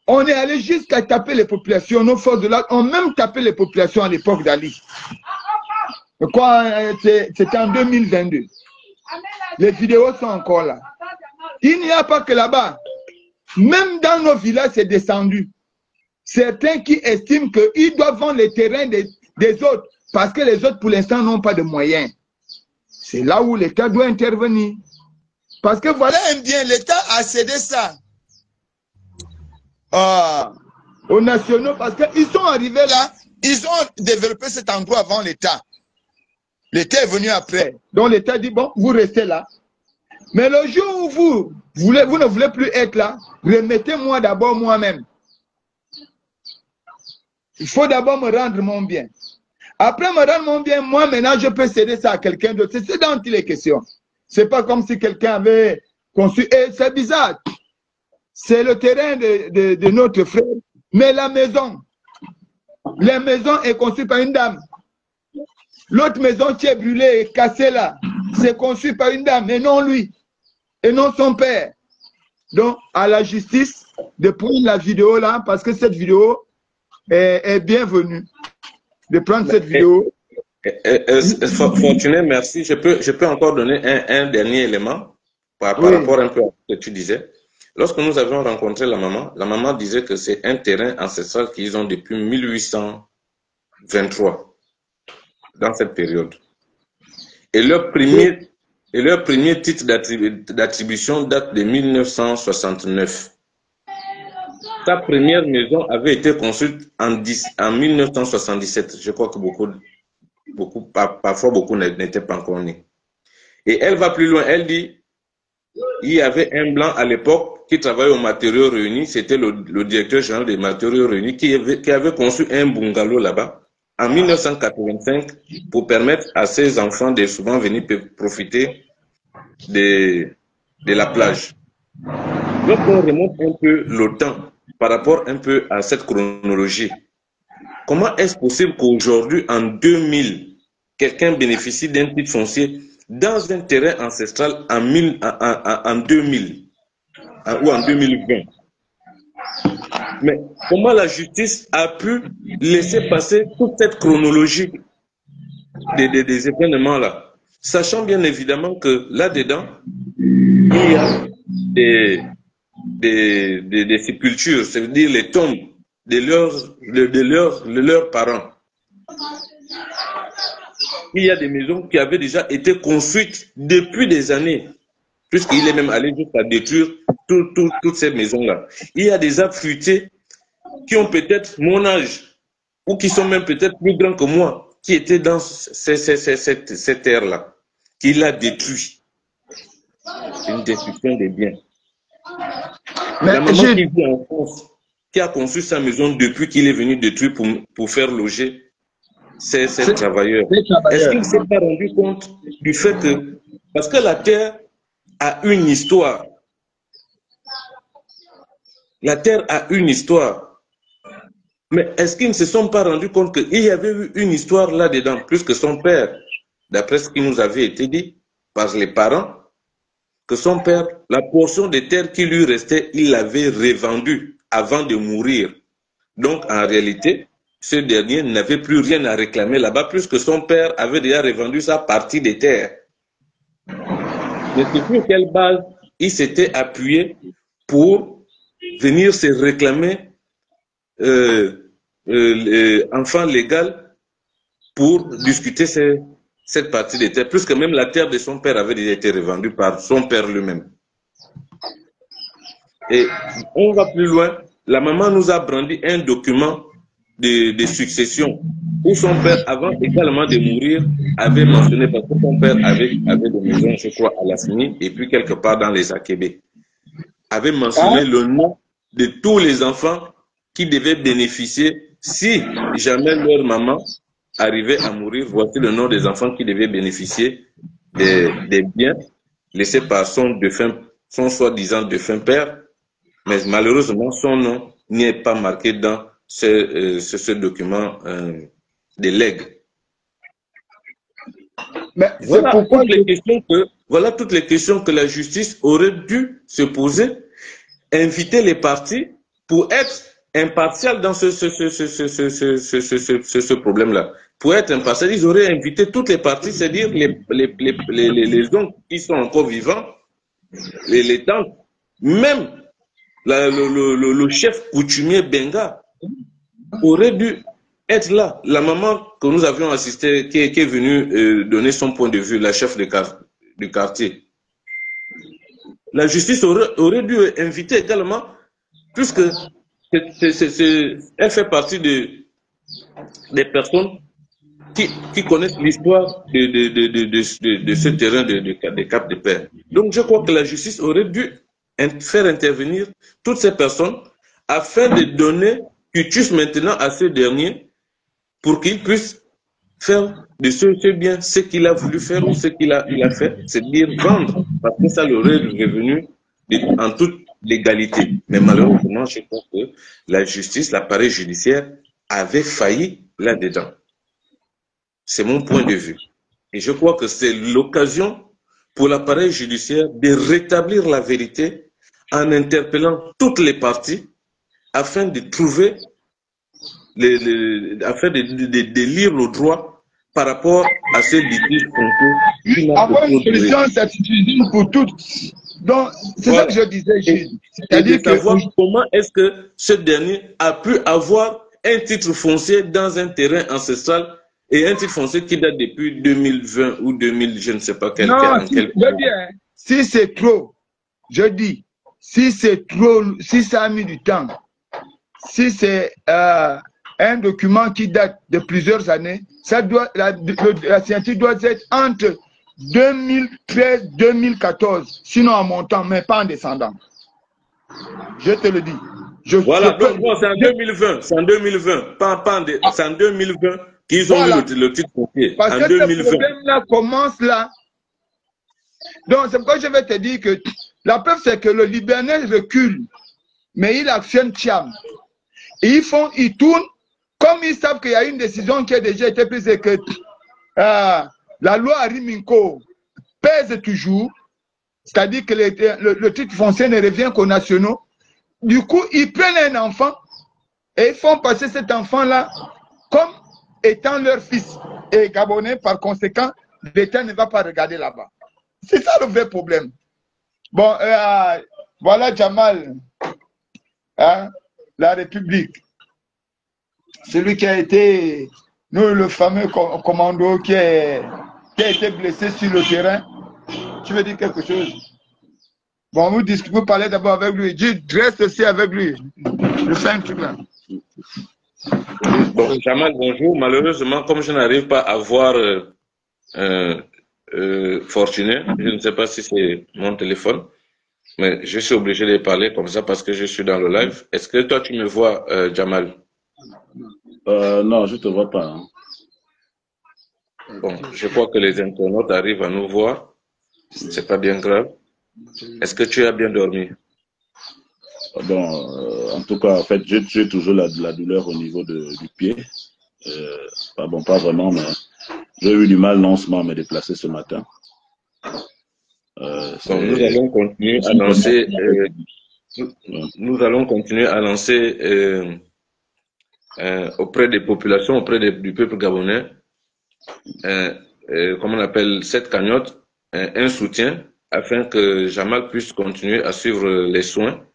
on est allé jusqu'à taper les populations. Nos forces de l'ordre ont même tapé les populations à l'époque d'Ali. C'était en 2022. Les vidéos sont encore là. Il n'y a pas que là-bas. Même dans nos villages, c'est descendu. Certains qui estiment qu'ils doivent vendre les terrains des autres parce que les autres, pour l'instant, n'ont pas de moyens. C'est là où l'État doit intervenir. Parce que voilà un bien, l'État a cédé ça aux nationaux parce qu'ils sont arrivés là, ils ont développé cet endroit avant l'État. L'État est venu après. Donc l'État dit, bon, vous restez là. Mais le jour où vous ne voulez plus être là, remettez-moi d'abord moi-même. Il faut d'abord me rendre mon bien. Après me rendre mon bien, moi maintenant je peux céder ça à quelqu'un d'autre. C'est ce dont il est question. C'est pas comme si quelqu'un avait conçu. Et c'est bizarre. C'est le terrain de notre frère. Mais la maison est conçue par une dame. L'autre maison qui est brûlée et cassée là, c'est conçu par une dame, et non lui, et non son père. Donc, à la justice de prendre la vidéo là, parce que cette vidéo est bienvenue. De prendre cette vidéo. Fortuné, merci. Je peux encore donner un dernier élément par rapport un peu à ce que tu disais. Lorsque nous avions rencontré la maman disait que c'est un terrain ancestral qu'ils ont depuis 1823. Dans cette période. Et leur premier titre d'attribution date de 1969. Sa première maison avait été construite en 1977. Je crois que parfois beaucoup n'étaient pas encore nés. Et elle va plus loin. Elle dit, il y avait un blanc à l'époque qui travaillait aux matériaux réunis. C'était le directeur général des matériaux réunis qui avait conçu un bungalow là-bas en 1985 pour permettre à ses enfants de souvent venir profiter de la plage. Donc on remonte un peu le temps par rapport un peu à cette chronologie. Comment est-ce possible qu'aujourd'hui, en 2000, quelqu'un bénéficie d'un titre foncier dans un terrain ancestral en 2000 ou en 2020? Mais comment la justice a pu laisser passer toute cette chronologie des événements-là, sachant bien évidemment que là-dedans, il y a des sépultures, c'est-à-dire les tombes de leurs parents. Il y a des maisons qui avaient déjà été construites depuis des années, puisqu'il est même allé jusqu'à détruire toutes ces maisons-là. Il y a des arbres fruités qui ont peut-être mon âge, ou qui sont même peut-être plus grands que moi, qui étaient dans cette terre-là, qu'il a détruit. C'est une destruction des biens. La Mais maman Gilles, qui vit en France, qui a conçu sa maison depuis qu'il est venu détruire pour faire loger ces travailleurs. c'est Est-ce travailleur. qu'il ne s'est pas rendu compte du fait que, parce que la terre a une histoire, la terre a une histoire, mais est-ce qu'ils ne se sont pas rendus compte qu'il y avait eu une histoire là-dedans, plus que son père, d'après ce qui nous avait été dit par les parents, que son père, la portion de terre qui lui restait, il l'avait revendue avant de mourir. Donc, en réalité, ce dernier n'avait plus rien à réclamer là-bas, puisque son père avait déjà revendu sa partie des terres. Mais c'est sur quelle base il s'était appuyé pour venir se réclamer enfant légal pour discuter cette partie des terres, puisque même la terre de son père avait déjà été revendue par son père lui-même. Et on va plus loin, la maman nous a brandi un document de succession où son père, avant également de mourir, avait mentionné, parce que son père avait des maisons, je crois, à la Sini, et puis quelque part dans les Akébé, avait mentionné le nom de tous les enfants qui devaient bénéficier, si jamais leur maman arrivait à mourir, voici le nom des enfants qui devaient bénéficier des biens laissés par son soi-disant défunt père, mais malheureusement, son nom n'est pas marqué dans ce document des legs. Mais Voilà toutes les questions que la justice aurait dû se poser, inviter les parties pour être impartial dans ce problème-là. Pour être impartial, ils auraient invité toutes les parties, c'est-à-dire les oncles qui sont encore vivants, les tantes, même le chef coutumier Benga aurait dû être là. La maman que nous avions assistée, qui est venue donner son point de vue, la chef du quartier. La justice aurait dû inviter également, puisque elle fait partie des personnes qui connaissent l'histoire de ce terrain de Cap de Père. Donc je crois que la justice aurait dû faire intervenir toutes ces personnes afin de donner quitus maintenant à ce dernier pour qu'il puisse faire de ce bien ce qu'il a voulu faire ou ce qu'il a fait, c'est-à-dire vendre, parce que ça l'aurait revenu en toute légalité. Mais malheureusement, je pense que la justice, l'appareil judiciaire avait failli là-dedans. C'est mon point de vue. Et je crois que c'est l'occasion pour l'appareil judiciaire de rétablir la vérité en interpellant toutes les parties afin de trouver, afin de lire le droit par rapport à ce litige foncier. Avoir une solution satisfaisante pour toutes. Donc, c'est ça que je disais, Gilles. C'est-à-dire savoir comment est-ce que ce dernier a pu avoir un titre foncier dans un terrain ancestral et un titre foncier qui date depuis 2020 ou 2000, je ne sais pas quel. Non, si c'est trop, je dis, si c'est trop, si ça a mis du temps, si c'est un document qui date de plusieurs années, ça doit, la signature doit être entre 2013-2014, sinon en montant, mais pas en descendant. Je te le dis. Voilà, donc c'est en 2020, c'est en 2020, c'est en 2020 qu'ils ont eu le titre foncier. Parce en que 2020. ce problème-là commence là. Donc c'est pourquoi je vais te dire que la preuve c'est que le Libanais recule, mais il actionne Tcham. Et ils tournent, comme ils savent qu'il y a une décision qui a déjà été prise et que la loi Ariminko pèse toujours, c'est-à-dire que le titre foncier ne revient qu'aux nationaux. Du coup, ils prennent un enfant et ils font passer cet enfant-là comme étant leur fils. Et Gabonais, par conséquent, l'État ne va pas regarder là-bas. C'est ça le vrai problème. Bon, voilà Jamal, hein, la République. Celui qui a été, nous, le fameux commando qui a été blessé sur le terrain. Tu veux dire quelque chose? Bon, vous parlez d'abord avec lui. Je reste aussi avec lui. Je fais un truc là. Bon, Jamal, bonjour. Malheureusement, comme je n'arrive pas à voir Fortuné, je ne sais pas si c'est mon téléphone. Mais je suis obligé de parler comme ça parce que je suis dans le live. Est-ce que toi, tu me vois, Jamal? Non, je te vois pas. Hein. Bon, je crois que les internautes arrivent à nous voir. C'est pas bien grave. Est-ce que tu as bien dormi? Bon, en tout cas, en fait, j'ai toujours la douleur au niveau du pied. Pas bon, pas vraiment, mais j'ai eu du mal non seulement à me déplacer ce matin. Bon, nous allons continuer à lancer. Nous allons continuer à lancer auprès des populations, auprès du peuple gabonais, comment on appelle cette cagnotte, un soutien afin que Jamal puisse continuer à suivre les soins.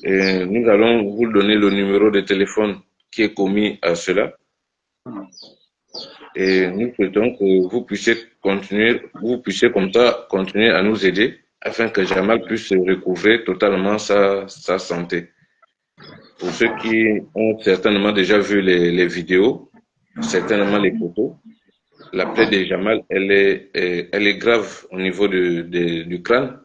Et nous allons vous donner le numéro de téléphone qui est commis à cela. Et nous souhaitons que vous puissiez comme ça continuer à nous aider afin que Jamal puisse recouvrer totalement sa santé. Pour ceux qui ont certainement déjà vu les vidéos, certainement les photos, la plaie de Jamal, elle est grave au niveau du crâne.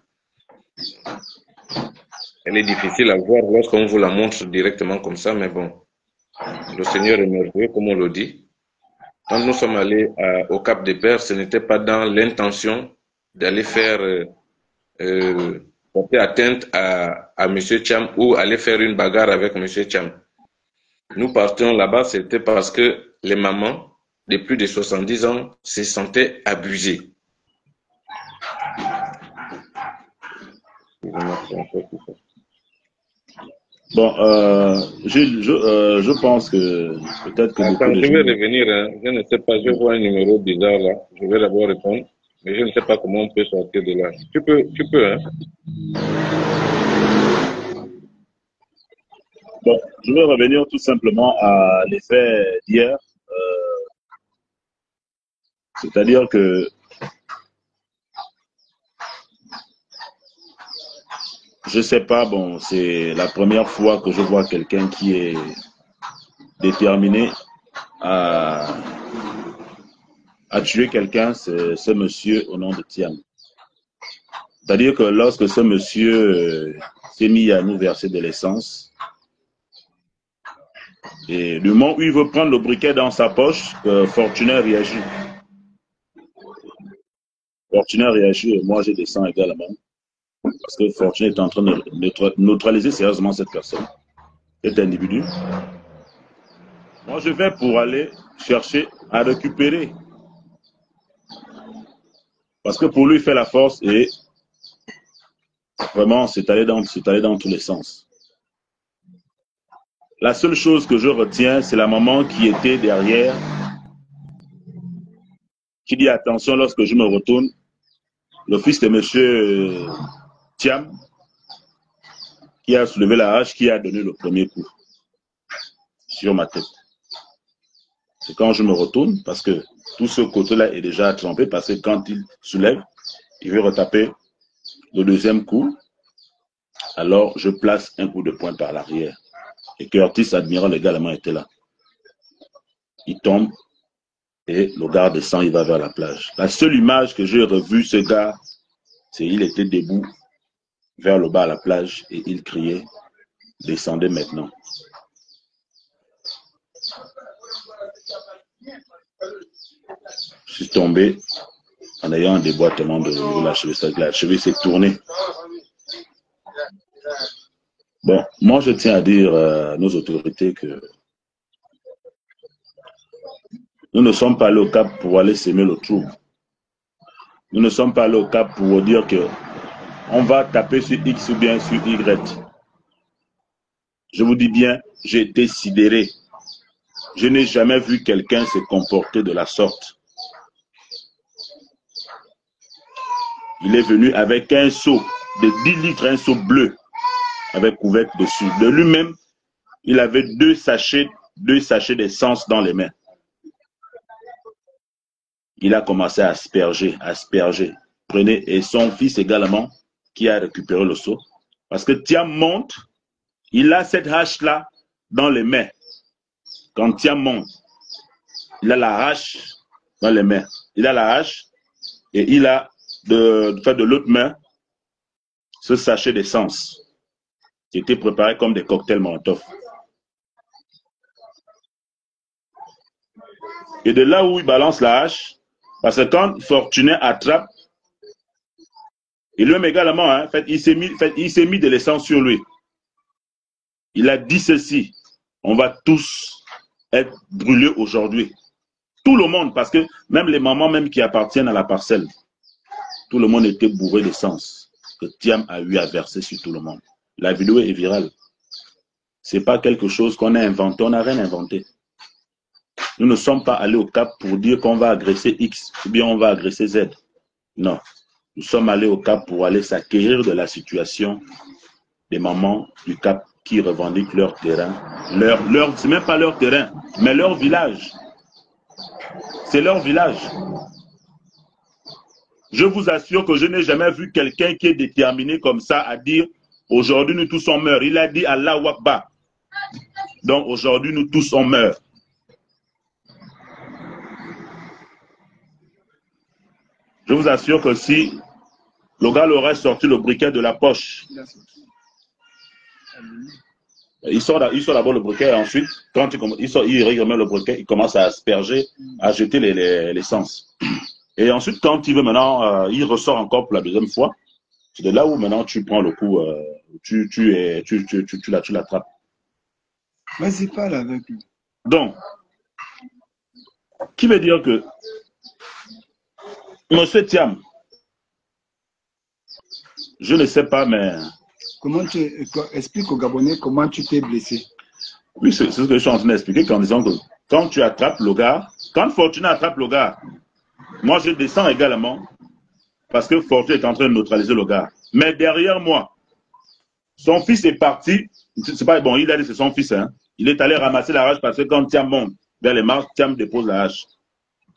Elle est difficile à voir lorsqu'on vous la montre directement comme ça, mais bon, le Seigneur est merveilleux, comme on le dit. Quand nous sommes allés au Cap des Pères, ce n'était pas dans l'intention d'aller faire porter atteinte à M. Cham ou aller faire une bagarre avec M. Cham. Nous partions là-bas, c'était parce que les mamans de plus de 70 ans se sentaient abusées. Bon, je pense que peut-être que Attends, je vais revenir. Hein. Je ne sais pas, je vois un numéro bizarre là. Je vais d'abord répondre, mais je ne sais pas comment on peut sortir de là. Tu peux, hein. Bon, je vais revenir tout simplement à l'effet d'hier. C'est-à-dire que je sais pas, bon, c'est la première fois que je vois quelqu'un qui est déterminé à tuer quelqu'un, c'est ce monsieur au nom de Thiam. C'est-à-dire que lorsque ce monsieur s'est mis à nous verser de l'essence, et du moment où il veut prendre le briquet dans sa poche, Fortuné réagit. Fortuné réagit et moi je descends également. Parce que Fortuné est en train de neutraliser sérieusement cette personne, cet individu. Moi je vais pour aller chercher à récupérer. Parce que pour lui, il fait la force et vraiment, c'est allé dans tous les sens. La seule chose que je retiens, c'est la maman qui était derrière, qui dit attention lorsque je me retourne, le fils de monsieur Thiam, qui a soulevé la hache, qui a donné le premier coup sur ma tête. C'est quand je me retourne, parce que tout ce côté-là est déjà trempé, parce que quand il soulève, il veut retaper le deuxième coup, alors je place un coup de poing par l'arrière. Et Curtis, admirant également, était là. Il tombe et le gars descend, il va vers la plage. La seule image que j'ai revue, ce gars, c'est qu'il était debout vers le bas à la plage et il criait, descendez maintenant. Je suis tombé en ayant un déboîtement de la cheville. La cheville s'est tournée. Bon, moi je tiens à dire à nos autorités que nous ne sommes pas allés au Cap pour aller s'aimer le trouble. Nous ne sommes pas allés au Cap pour dire que on va taper sur X ou bien sur Y. Je vous dis bien, j'ai été sidéré. Je n'ai jamais vu quelqu'un se comporter de la sorte. Il est venu avec un seau de 10 litres, un seau bleu, avec couvercle dessus. De lui-même, il avait deux sachets d'essence dans les mains. Il a commencé à asperger. Prenez, et son fils également, qui a récupéré le seau. Parce que Thiam monte, il a cette hache-là dans les mains. Quand Thiam monte, il a la hache dans les mains. Il a la hache et il a de l'autre main, ce sachet d'essence qui était préparé comme des cocktails Molotov. Et de là où il balance la hache, parce que quand Fortuné attrape, et lui-même également, hein, il s'est mis de l'essence sur lui. Il a dit ceci, on va tous être brûlés aujourd'hui. Tout le monde, parce que même les mamans même qui appartiennent à la parcelle, tout le monde était bourré d'essence que Thiam a eu à verser sur tout le monde. La vidéo est virale. Ce n'est pas quelque chose qu'on a inventé, on n'a rien inventé. Nous ne sommes pas allés au Cap pour dire qu'on va agresser X ou bien on va agresser Z. Non. Nous sommes allés au Cap pour aller s'acquérir de la situation des mamans du Cap qui revendiquent leur terrain. C'est même pas leur terrain, mais leur village. C'est leur village. Je vous assure que je n'ai jamais vu quelqu'un qui est déterminé comme ça à dire aujourd'hui nous tous on meurt. Il a dit Allahu Akbar. Donc aujourd'hui nous tous on meurt. Je vous assure que si le gars aurait sorti le briquet de la poche, il sort d'abord le briquet et ensuite, quand il remet le briquet, il commence à asperger, à jeter l'essence. Et ensuite, quand il veut maintenant, il ressort encore pour la deuxième fois. C'est de là où maintenant tu prends le coup, tu l'attrapes. Vas-y, parle avec lui. Donc, qui veut dire que Monsieur Thiam, je ne sais pas, mais... Explique aux Gabonais comment tu t'es blessé. Oui, c'est ce que je suis en train d'expliquer en disant que quand tu attrapes le gars, quand Fortuné attrape le gars, moi je descends également parce que Fortuné est en train de neutraliser le gars. Mais derrière moi, son fils est parti, c'est pas bon, il a dit c'est son fils, hein. Il est allé ramasser la hache parce que quand Thiam monte vers les marches, Thiam dépose la hache.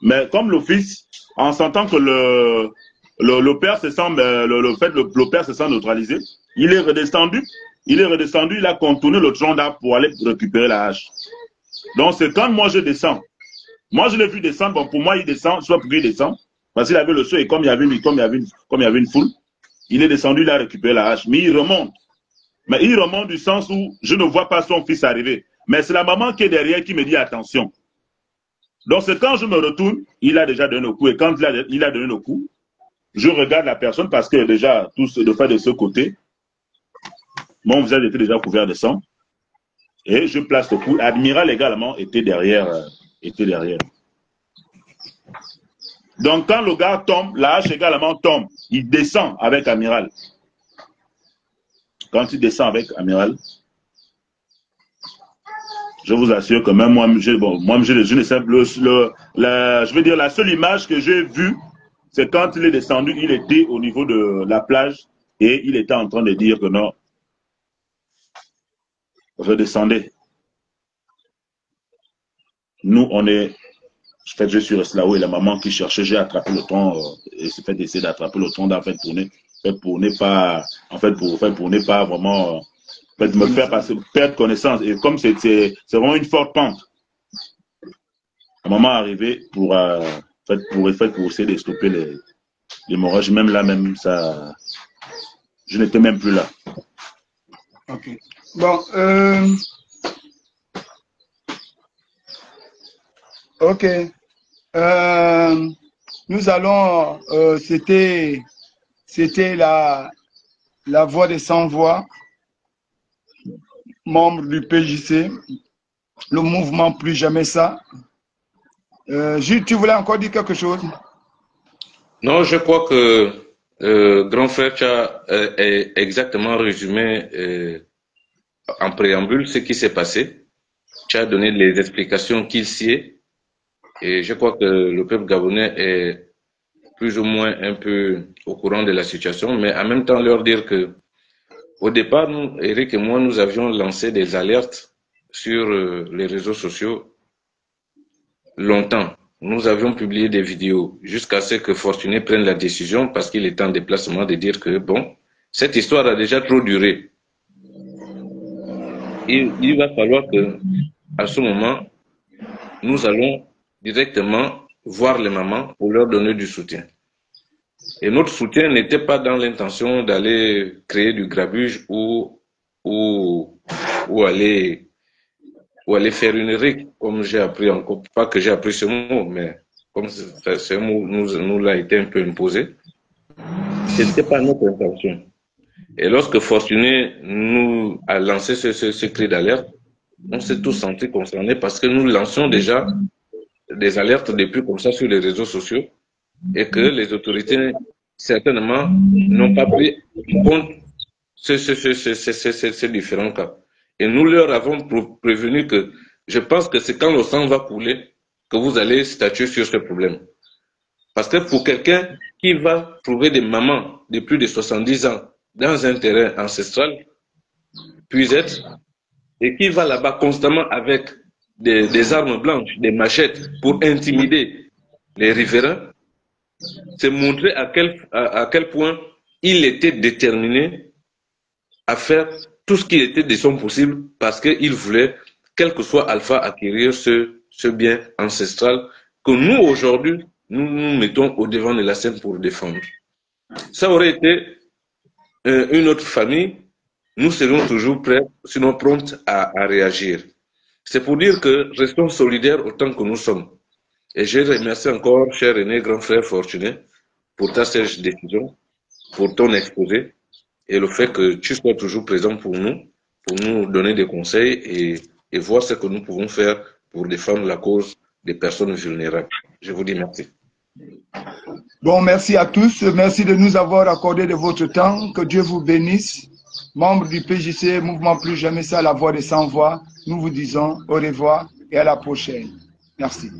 Mais comme le fils, en sentant que le père se sent, le père se sent neutralisé, il est redescendu, il a contourné le tronc d'arbre pour aller récupérer la hache. Donc c'est quand moi je descends. Moi je l'ai vu descendre, bon pour moi il descend, soit pour lui il descend, parce qu'il avait le seau et comme il y avait une foule, il est descendu, il a récupéré la hache, mais il remonte. Mais il remonte du sens où je ne vois pas son fils arriver. Mais c'est la maman qui est derrière qui me dit attention. Donc c'est quand je me retourne, il a déjà donné le coup. Et quand il a donné le coup, je regarde la personne parce que déjà, de fait de ce côté, mon visage était déjà couvert de sang. Et je place le coup. Admiral également était derrière. Donc quand le gars tombe, la hache également tombe. Il descend avec Amiral. Quand il descend avec Amiral, je vous assure que même moi, je ne sais je veux dire, la seule image que j'ai vue, c'est quand il est descendu, il était au niveau de la plage et il était en train de dire que non, redescendez. Nous, on est, je suis resté là-haut et la maman qui cherchait, j'ai attrapé le tronc et c'est fait d'essayer d'attraper le tronc pour ne pas vraiment me faire perdre connaissance. Et comme c'est vraiment une forte pente, un moment arrivé pour essayer de stopper l'hémorragie. Même là, ça, je n'étais même plus là. Ok. Bon, ok. Nous allons, c'était la voix des sans-voix, membre du PJC, le mouvement Plus Jamais Ça. Jules, tu voulais encore dire quelque chose? Non, je crois que grand frère, tu as exactement résumé en préambule ce qui s'est passé. Tu as donné les explications qu'il sait. Et je crois que le peuple gabonais est plus ou moins un peu au courant de la situation, mais en même temps leur dire que au départ, nous, Eric et moi, nous avions lancé des alertes sur les réseaux sociaux longtemps. Nous avions publié des vidéos jusqu'à ce que Fortuné prenne la décision, parce qu'il est en déplacement, de dire que bon, cette histoire a déjà trop duré. Il va falloir que, à ce moment, nous allons directement voir les mamans pour leur donner du soutien. Et notre soutien n'était pas dans l'intention d'aller créer du grabuge ou aller faire une rigue, comme j'ai appris encore, pas que j'ai appris ce mot, mais comme ce mot nous l'a été un peu imposé. Ce n'était pas notre intention. Et lorsque Fortuné nous a lancé ce cri d'alerte, on s'est tous sentis concernés parce que nous lançons déjà des alertes depuis comme ça sur les réseaux sociaux et que les autorités certainement n'ont pas pris en compte ces différents cas. Et nous leur avons prévenu que je pense que c'est quand le sang va couler que vous allez statuer sur ce problème. Parce que pour quelqu'un qui va trouver des mamans de plus de 70 ans dans un terrain ancestral, puis être, et qui va là-bas constamment avec des armes blanches, des machettes pour intimider les riverains, c'est montrer à quel point il était déterminé à faire tout ce qui était de son possible parce qu'il voulait, quel que soit Alpha, acquérir ce bien ancestral que nous, aujourd'hui, nous mettons au devant de la scène pour défendre. Ça aurait été une autre famille, nous serions toujours prêts, sinon promptes à réagir. C'est pour dire que restons solidaires autant que nous sommes. Et je remercie encore, cher aîné, grand frère Fortuné, pour ta sage décision, pour ton exposé, et le fait que tu sois toujours présent pour nous donner des conseils et voir ce que nous pouvons faire pour défendre la cause des personnes vulnérables. Je vous dis merci. Bon, merci à tous. Merci de nous avoir accordé de votre temps. Que Dieu vous bénisse. Membres du PJC, Mouvement Plus Jamais Ça, la voix des sans voix, nous vous disons au revoir et à la prochaine. Merci.